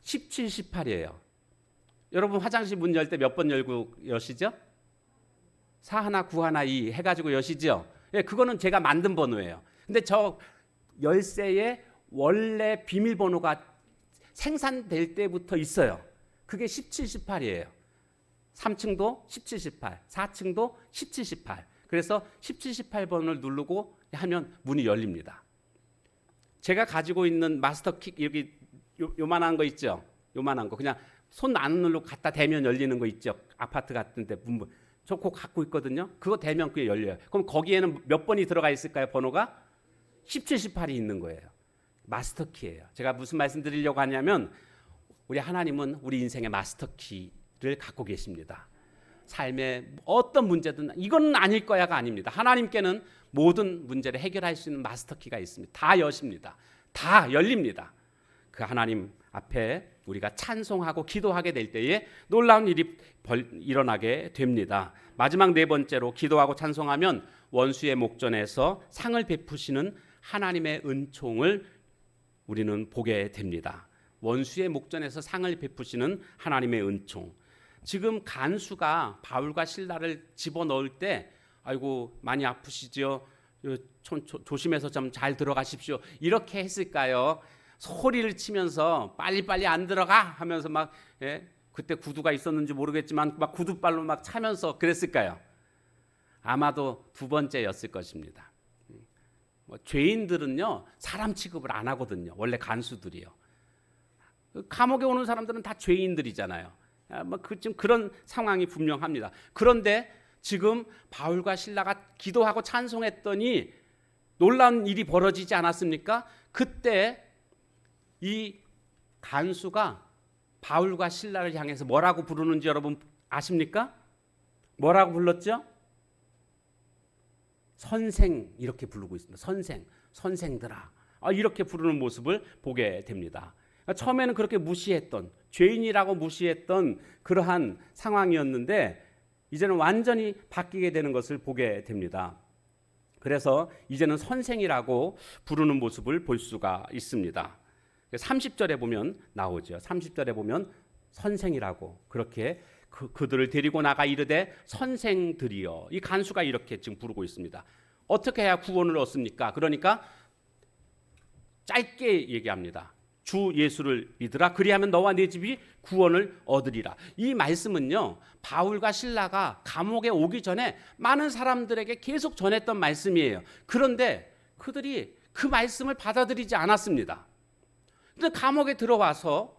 17, 18이에요. 여러분 화장실 문 열 때 몇 번 열고 여시죠? 41, 91, 2 해가지고 여시죠? 예, 그거는 제가 만든 번호예요. 근데 저 열쇠에 원래 비밀번호가 생산될 때부터 있어요. 그게 17, 18이에요. 3층도 17, 18, 4층도 17, 18. 그래서 17, 18번을 누르고 하면 문이 열립니다. 제가 가지고 있는 마스터키, 여기 요만한 거 있죠? 요만한 거 그냥 손 안 누르고 갖다 대면 열리는 거 있죠? 아파트 같은 데 저 그거 갖고 있거든요. 그거 대면 그게 열려요. 그럼 거기에는 몇 번이 들어가 있을까요? 번호가 17, 18이 있는 거예요. 마스터키예요. 제가 무슨 말씀 드리려고 하냐면 우리 하나님은 우리 인생의 마스터키를 갖고 계십니다. 삶의 어떤 문제든 이건 아닐 거야가 아닙니다. 하나님께는 모든 문제를 해결할 수 있는 마스터키가 있습니다. 다 여십니다. 다 열립니다. 그 하나님 앞에 우리가 찬송하고 기도하게 될 때에 놀라운 일이 일어나게 됩니다. 마지막 4번째로 기도하고 찬송하면 원수의 목전에서 상을 베푸시는 하나님의 은총을 우리는 보게 됩니다. 원수의 목전에서 상을 베푸시는 하나님의 은총. 지금 간수가 바울과 실라를 집어넣을 때 아이고 많이 아프시죠? 조심해서 좀 잘 들어가십시오. 이렇게 했을까요? 소리를 치면서 빨리빨리 안 들어가 하면서 막 그때 구두가 있었는지 모르겠지만 막 구두발로 막 차면서 그랬을까요? 아마도 2번째였을 것입니다. 죄인들은요 사람 취급을 안 하거든요. 원래 간수들이요. 감옥에 오는 사람들은 다 죄인들이잖아요. 지금 그런 상황이 분명합니다. 그런데 지금 바울과 실라가 기도하고 찬송했더니 놀라운 일이 벌어지지 않았습니까? 그때 이 간수가 바울과 신라를 향해서 뭐라고 부르는지 여러분 아십니까? 뭐라고 불렀죠? 선생 이렇게 부르고 있습니다. 선생, 선생들아 이렇게 부르는 모습을 보게 됩니다. 처음에는 그렇게 무시했던 죄인이라고 무시했던 그러한 상황이었는데 이제는 완전히 바뀌게 되는 것을 보게 됩니다. 그래서 이제는 선생이라고 부르는 모습을 볼 수가 있습니다. 30절에 보면 나오죠. 30절에 보면 선생이라고 그렇게 그들을 데리고 나가 이르되 선생들이여. 이 간수가 이렇게 지금 부르고 있습니다. 어떻게 해야 구원을 얻습니까? 그러니까 짧게 얘기합니다. 주 예수를 믿으라. 그리하면 너와 네 집이 구원을 얻으리라. 이 말씀은요, 바울과 실라가 감옥에 오기 전에 많은 사람들에게 계속 전했던 말씀이에요. 그런데 그들이 그 말씀을 받아들이지 않았습니다. 근데 감옥에 들어와서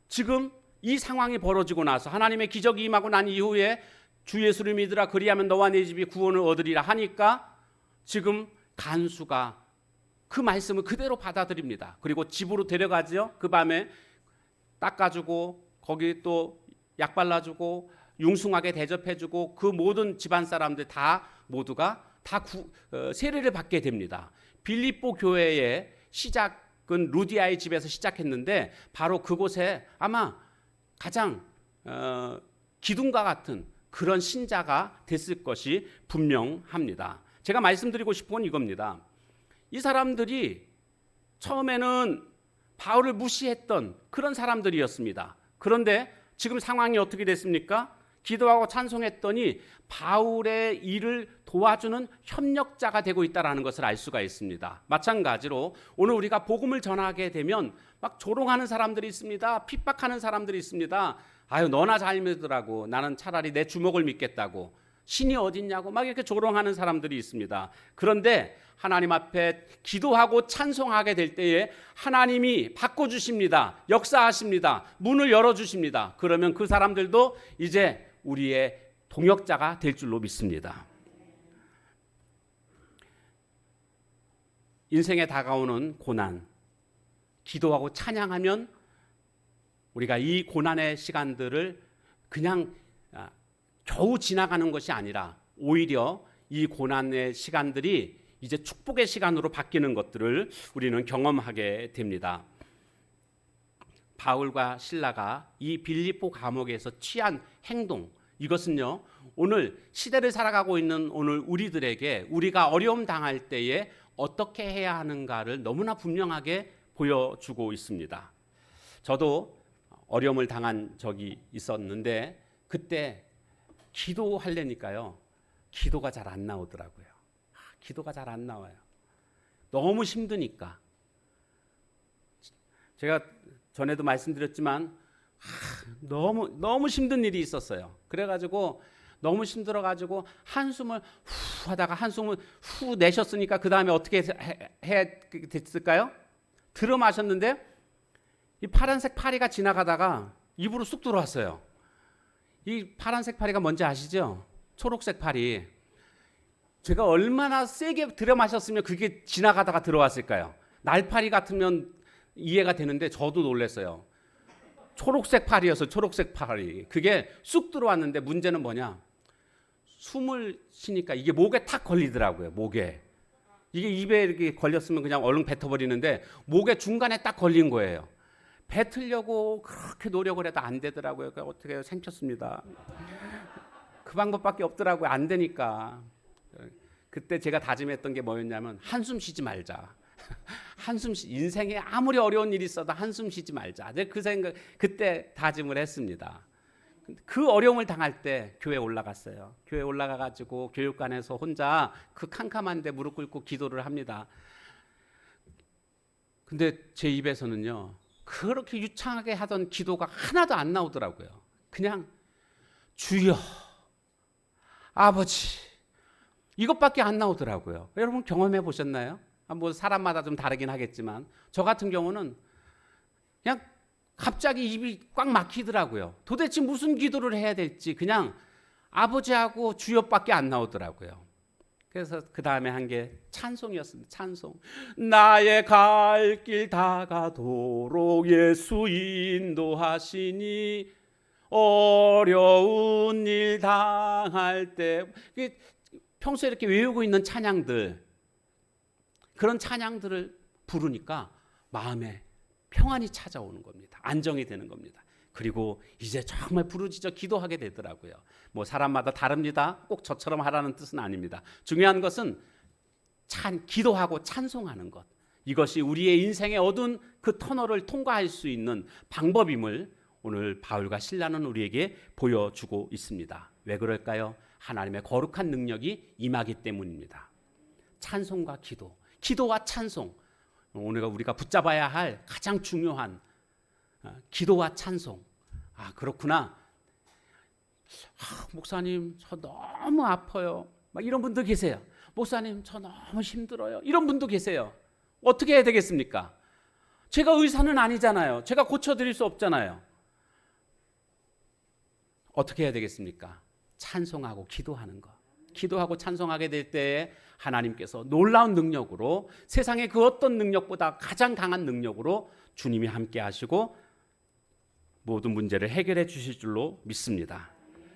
지금 이 상황이 벌어지고 나서 하나님의 기적이 임하고 난 이후에 주 예수를 믿으라. 그리하면 너와 네 집이 구원을 얻으리라 하니까 지금 간수가 그 말씀을 그대로 받아들입니다. 그리고 집으로 데려가죠. 그 밤에 닦아주고 거기 또 약 발라주고 융숭하게 대접해주고 그 모든 집안 사람들 다 모두가 다 세례를 받게 됩니다. 빌립보 교회의 시작은 루디아의 집에서 시작했는데 바로 그곳에 아마 가장 기둥과 같은 그런 신자가 됐을 것이 분명합니다. 제가 말씀드리고 싶은 건 이겁니다. 이 사람들이 처음에는 바울을 무시했던 그런 사람들이었습니다. 그런데 지금 상황이 어떻게 됐습니까? 기도하고 찬송했더니 바울의 일을 도와주는 협력자가 되고 있다는 것을 알 수가 있습니다. 마찬가지로 오늘 우리가 복음을 전하게 되면 막 조롱하는 사람들이 있습니다. 핍박하는 사람들이 있습니다. 아유 너나 잘 믿으라고, 나는 차라리 내 주먹을 믿겠다고, 신이 어딨냐고 막 이렇게 조롱하는 사람들이 있습니다. 그런데 하나님 앞에 기도하고 찬송하게 될 때에 하나님이 바꿔주십니다. 역사하십니다. 문을 열어주십니다. 그러면 그 사람들도 이제 우리의 동역자가 될 줄로 믿습니다. 인생에 다가오는 고난, 기도하고 찬양하면 우리가 이 고난의 시간들을 그냥 겨우 지나가는 것이 아니라 오히려 이 고난의 시간들이 이제 축복의 시간으로 바뀌는 것들을 우리는 경험하게 됩니다. 바울과 실라가 이 빌립보 감옥에서 취한 행동, 이것은요 오늘 시대를 살아가고 있는 오늘 우리들에게 우리가 어려움 당할 때에 어떻게 해야 하는가를 너무나 분명하게 보여주고 있습니다. 저도 어려움을 당한 적이 있었는데 그때 기도하려니까요 기도가 잘 안 나오더라고요. 기도가 잘 안 나와요. 너무 힘드니까. 제가 전에도 말씀드렸지만 너무 힘든 일이 있었어요. 그래가지고 너무 힘들어가지고 한숨을 후 하다가 한숨을 후 내셨으니까 그 다음에 어떻게 해야 됐을까요? 들어 마셨는데 이 파란색 파리가 지나가다가 입으로 쑥 들어왔어요. 이 파란색 파리가 뭔지 아시죠? 초록색 파리. 제가 얼마나 세게 들여 마셨으면 그게 지나가다가 들어왔을까요? 날파리 같으면 이해가 되는데 저도 놀랐어요. 초록색 파리여서 초록색 파리. 그게 쑥 들어왔는데 문제는 뭐냐? 숨을 쉬니까 이게 목에 탁 걸리더라고요. 목에. 이게 입에 이렇게 걸렸으면 그냥 얼른 뱉어버리는데 목에 중간에 딱 걸린 거예요. 뱉으려고 그렇게 노력을 해도 안 되더라고요. 그러니까 어떻게 해요? 생겼습니다. 그 방법밖에 없더라고요. 안 되니까. 그때 제가 다짐했던 게 뭐였냐면 한숨 쉬지 말자. 인생에 아무리 어려운 일이 있어도 한숨 쉬지 말자. 그 생각 그때 다짐을 했습니다. 그 어려움을 당할 때 교회에 올라갔어요. 교회에 올라가가지고 교육관에서 혼자 그 캄캄한데 무릎 꿇고 기도를 합니다. 근데 제 입에서는요 그렇게 유창하게 하던 기도가 하나도 안 나오더라고요. 그냥 주여, 아버지 이것밖에 안 나오더라고요. 여러분 경험해 보셨나요? 뭐 사람마다 좀 다르긴 하겠지만 저 같은 경우는 그냥 갑자기 입이 꽉 막히더라고요. 도대체 무슨 기도를 해야 될지 그냥 아버지하고 주여밖에 안 나오더라고요. 그래서 그 다음에 한 게 찬송이었습니다. 찬송. 나의 갈 길 다가도록 예수 인도하시니 어려운 일 당할 때 평소에 이렇게 외우고 있는 찬양들 그런 찬양들을 부르니까 마음에 평안이 찾아오는 겁니다. 안정이 되는 겁니다. 그리고 이제 정말 부르짖어 기도하게 되더라고요. 뭐 사람마다 다릅니다. 꼭 저처럼 하라는 뜻은 아닙니다. 중요한 것은 기도하고 찬송하는 것. 이것이 우리의 인생의 어두운 그 터널을 통과할 수 있는 방법임을 오늘 바울과 실라는 우리에게 보여주고 있습니다. 왜 그럴까요? 하나님의 거룩한 능력이 임하기 때문입니다. 찬송과 기도, 기도와 찬송. 오늘 우리가 붙잡아야 할 가장 중요한 기도와 찬송. 그렇구나. 목사님 저 너무 아파요. 막 이런 분도 계세요. 목사님 저 너무 힘들어요. 이런 분도 계세요. 어떻게 해야 되겠습니까? 제가 의사는 아니잖아요. 제가 고쳐드릴 수 없잖아요. 어떻게 해야 되겠습니까? 찬송하고 기도하는 것. 기도하고 찬송하게 될 때에 하나님께서 놀라운 능력으로, 세상의 그 어떤 능력보다 가장 강한 능력으로 주님이 함께 하시고 모든 문제를 해결해 주실 줄로 믿습니다.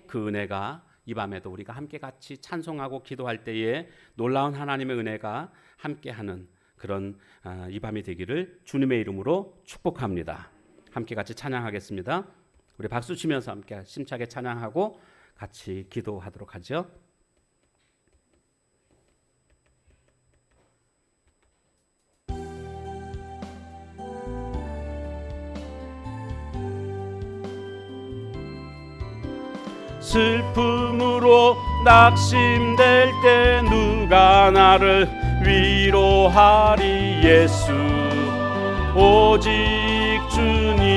그 은혜가 이 밤에도 우리가 함께 같이 찬송하고 기도할 때에 놀라운 하나님의 은혜가 함께하는 그런 이 밤이 되기를 주님의 이름으로 축복합니다. 함께 같이 찬양하겠습니다. 우리 박수 치면서 함께 심차게 찬양하고 같이 기도하도록 하죠. 슬픔으로 낙심될 때 누가 나를 위로하리. 예수 오직 주님.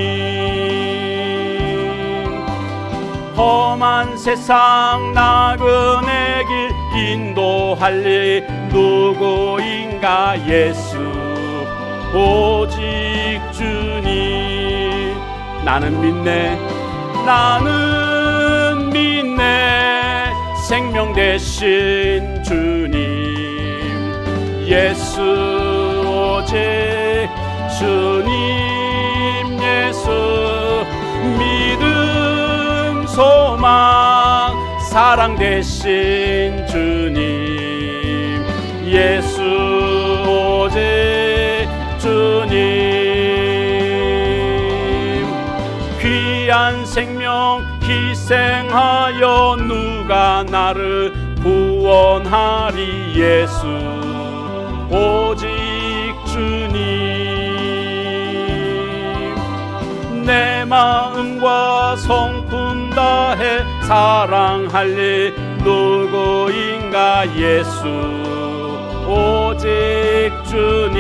험한 세상 나그네 길 인도할리 누구인가. 예수 오직 주님. 나는 믿네, 나는 믿네, 생명 되신 주님. 예수 오직 주님. 예수 믿음 소망 사랑 되신 주님. 예수 오직 주님. 귀한 생명 희생하여 누가 나를 구원하리. 예수 오직 주님. 내 마음과 성품 다해 사랑할리 누구인가. 예수 오직 주님.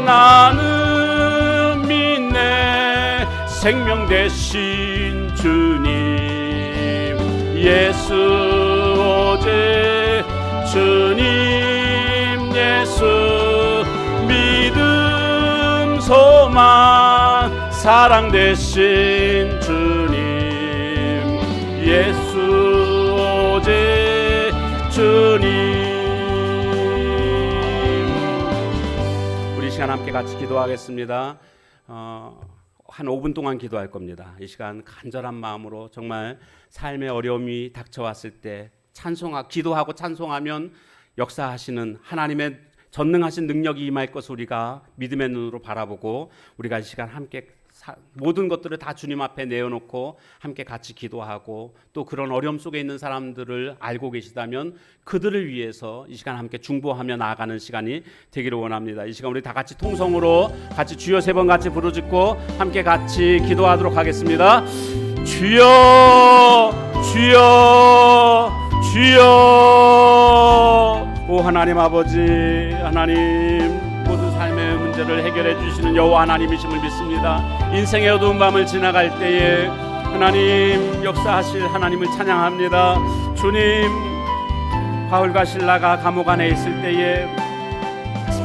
나는 믿네, 생명 되신 주님. 예수 오직 주님. 예수 믿음 소망 사랑 되신 주님. 예수 오직 주님. 우리 시간 함께 같이 기도하겠습니다. 한 5분 동안 기도할 겁니다. 이 시간 간절한 마음으로 정말 삶의 어려움이 닥쳐왔을 때 기도하고 찬송하면 역사하시는 하나님의 전능하신 능력이 임할 것을 우리가 믿음의 눈으로 바라보고, 우리가 이 시간 함께 모든 것들을 다 주님 앞에 내어놓고 함께 같이 기도하고, 또 그런 어려움 속에 있는 사람들을 알고 계시다면 그들을 위해서 이 시간 함께 중보하며 나아가는 시간이 되기를 원합니다. 이 시간 우리 다 같이 통성으로 같이 주여 3번 같이 부르짖고 함께 같이 기도하도록 하겠습니다. 주여 주여 주여. 오 하나님 아버지, 하나님 모든 삶의 문제를 해결해 주시는 여호와 하나님이심을 믿습니다. 인생의 어두운 밤을 지나갈 때에 하나님 역사하실 하나님을 찬양합니다. 주님, 바울과 실라가 감옥 안에 있을 때에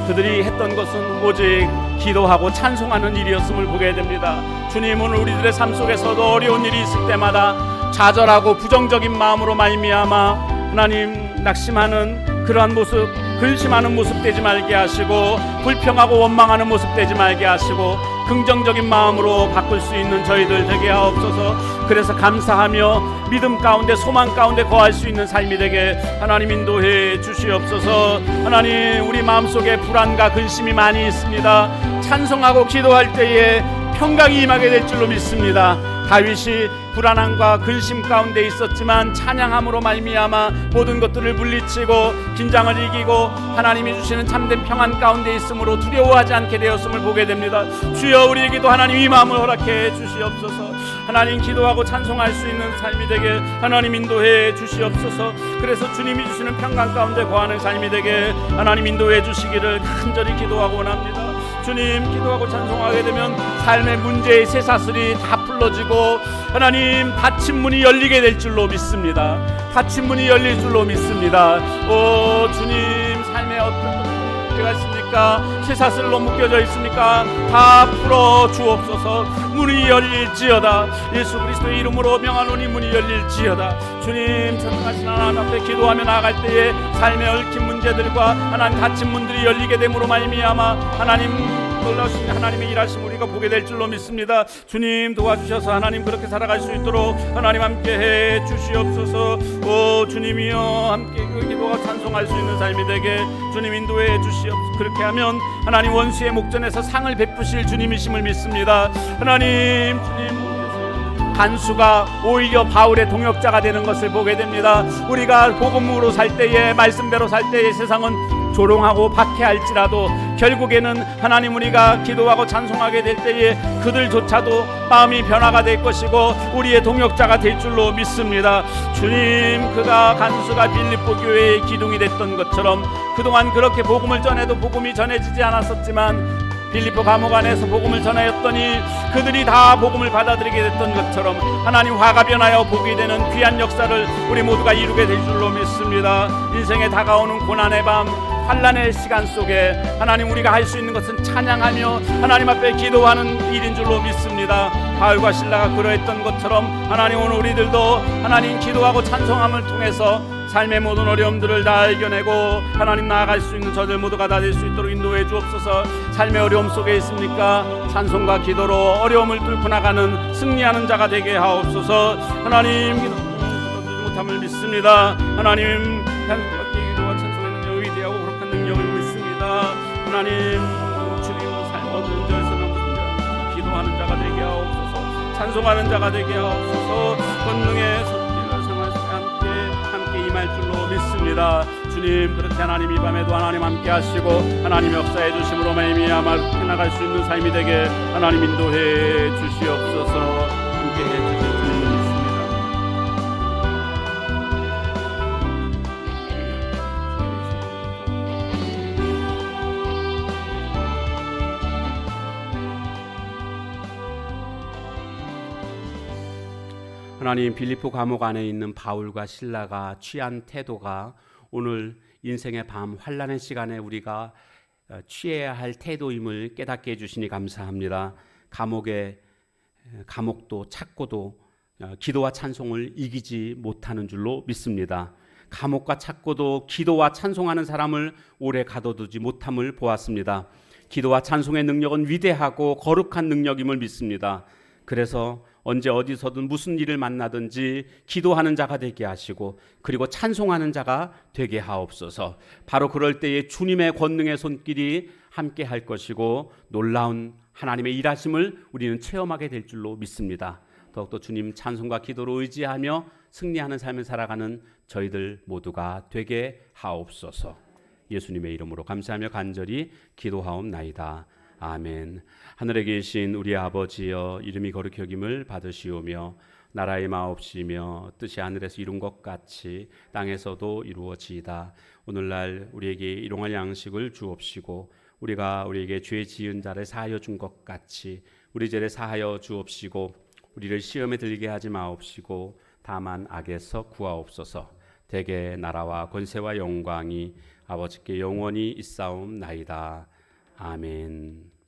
그들이 했던 것은 오직 기도하고 찬송하는 일이었음을 보게 됩니다. 주님은 우리들의 삶 속에서도 어려운 일이 있을 때마다 좌절하고 부정적인 마음으로 말미암아 하나님 낙심하는 그러한 모습, 근심하는 모습 되지 말게 하시고, 불평하고 원망하는 모습 되지 말게 하시고, 긍정적인 마음으로 바꿀 수 있는 저희들 되게 하옵소서. 그래서 감사하며 믿음 가운데 소망 가운데 거할 수 있는 삶이 되게 하나님 인도해 주시옵소서. 하나님, 우리 마음속에 불안과 근심이 많이 있습니다. 찬송하고 기도할 때에 평강이 임하게 될 줄로 믿습니다. 다윗이 불안함과 근심 가운데 있었지만 찬양함으로 말미암아 모든 것들을 물리치고 긴장을 이기고 하나님이 주시는 참된 평안 가운데 있으므로 두려워하지 않게 되었음을 보게 됩니다. 주여, 우리에게도 하나님 이 마음을 허락해 주시옵소서. 하나님 기도하고 찬송할 수 있는 삶이 되게 하나님 인도해 주시옵소서. 그래서 주님이 주시는 평강 가운데 거하는 삶이 되게 하나님 인도해 주시기를 간절히 기도하고 원합니다. 주님, 기도하고 찬송하게 되면 삶의 문제의 쇠사슬이 다 풀어지고 하나님 닫힌 문이 열리게 될 줄로 믿습니다. 닫힌 문이 열릴 줄로 믿습니다. 오 주님, 삶의 어떤 문제가 있습니까? 쇠사슬로 묶여져 있습니까? 다 풀어 주옵소서. 문이 열릴지어다. 예수 그리스도의 이름으로 명하노니 문이 열릴지어다. 주님, 전능하신 하나님 앞에 기도하며 나아갈 때에 삶에 얽힌 문제들과 하나님 닫힌 문들이 열리게 됨으로 말미암아 하나님 놀라우신 하나님의 일하심 우리가 보게 될 줄로 믿습니다. 주님 도와주셔서 하나님 그렇게 살아갈 수 있도록 하나님 함께 해 주시옵소서. 오 주님이여, 함께 그 기도가 찬송할 수 있는 삶이 되게 주님 인도해 주시옵소서. 그렇게 하면 하나님 원수의 목전에서 상을 베푸실 주님이심을 믿습니다. 하나님, 주님 간수가 오히려 바울의 동역자가 되는 것을 보게 됩니다. 우리가 복음으로 살 때에, 말씀대로 살 때에 세상은 조롱하고 박해할지라도 결국에는 하나님 우리가 기도하고 찬송하게 될 때에 그들조차도 마음이 변화가 될 것이고 우리의 동역자가 될 줄로 믿습니다. 주님, 그가 간수가 빌립보 교회의 기둥이 됐던 것처럼 그동안 그렇게 복음을 전해도 복음이 전해지지 않았었지만 빌립보 감옥 안에서 복음을 전하였더니 그들이 다 복음을 받아들이게 됐던 것처럼 하나님 화가 변하여 복이 되는 귀한 역사를 우리 모두가 이루게 될 줄로 믿습니다. 인생에 다가오는 고난의 밤, 환난의 시간 속에 하나님 우리가 할 수 있는 것은 찬양하며 하나님 앞에 기도하는 일인 줄로 믿습니다. 바울과 실라가 그러했던 것처럼 하나님 오늘 우리들도 하나님 기도하고 찬송함을 통해서 삶의 모든 어려움들을 다 이겨내고 하나님 나아갈 수 있는 저들 모두가 다 될 수 있도록 인도해 주옵소서. 삶의 어려움 속에 있습니까? 찬송과 기도로 어려움을 뚫고 나가는 승리하는 자가 되게 하옵소서. 하나님 기도하지 못함을 믿습니다. 하나님 기도와 찬송의 능력이 위대하고 거룩한 능력을 믿습니다. 하나님 주님 삶 모든 문제에서 넘습니다. 기도하는 자가 되게 하옵소서. 찬송하는 자가 되게 하옵소서. 권능의 손길을 상하시 함께 임할 줄로 믿습니다. 주님, 그렇게 하나님 이 밤에도 하나님 함께 하시고 하나님 역사해 주심으로 말미암아 나갈 수 있는 삶이 되게 하나님 인도해 주시옵소서. 함께 해 주실 주님을 믿습니다. 하나님, 빌립보 감옥 안에 있는 바울과 실라가 취한 태도가 오늘 인생의 밤 환난의 시간에 우리가 취해야 할 태도임을 깨닫게 해주시니 감사합니다. 감옥도 찾고도 기도와 찬송을 이기지 못하는 줄로 믿습니다. 감옥과 찾고도 기도와 찬송하는 사람을 오래 가둬두지 못함을 보았습니다. 기도와 찬송의 능력은 위대하고 거룩한 능력임을 믿습니다. 그래서 언제 어디서든 무슨 일을 만나든지 기도하는 자가 되게 하시고 그리고 찬송하는 자가 되게 하옵소서. 바로 그럴 때에 주님의 권능의 손길이 함께 할 것이고 놀라운 하나님의 일하심을 우리는 체험하게 될 줄로 믿습니다. 더욱더 주님 찬송과 기도로 의지하며 승리하는 삶을 살아가는 저희들 모두가 되게 하옵소서. 예수님의 이름으로 감사하며 간절히 기도하옵나이다. 아멘. 하늘에 계신 우리 아버지여, 이름이 거룩히 여김을 받으시오며 나라의 마옵시며 뜻이 하늘에서 이룬 것 같이 땅에서도 이루어지이다. 오늘날 우리에게 일용할 양식을 주옵시고 우리가 우리에게 죄 지은 자를 사하여 준 것 같이 우리 죄를 사하여 주옵시고 우리를 시험에 들게 하지 마옵시고 다만 악에서 구하옵소서. 대개 나라와 권세와 영광이 아버지께 영원히 있사옵나이다. 아멘.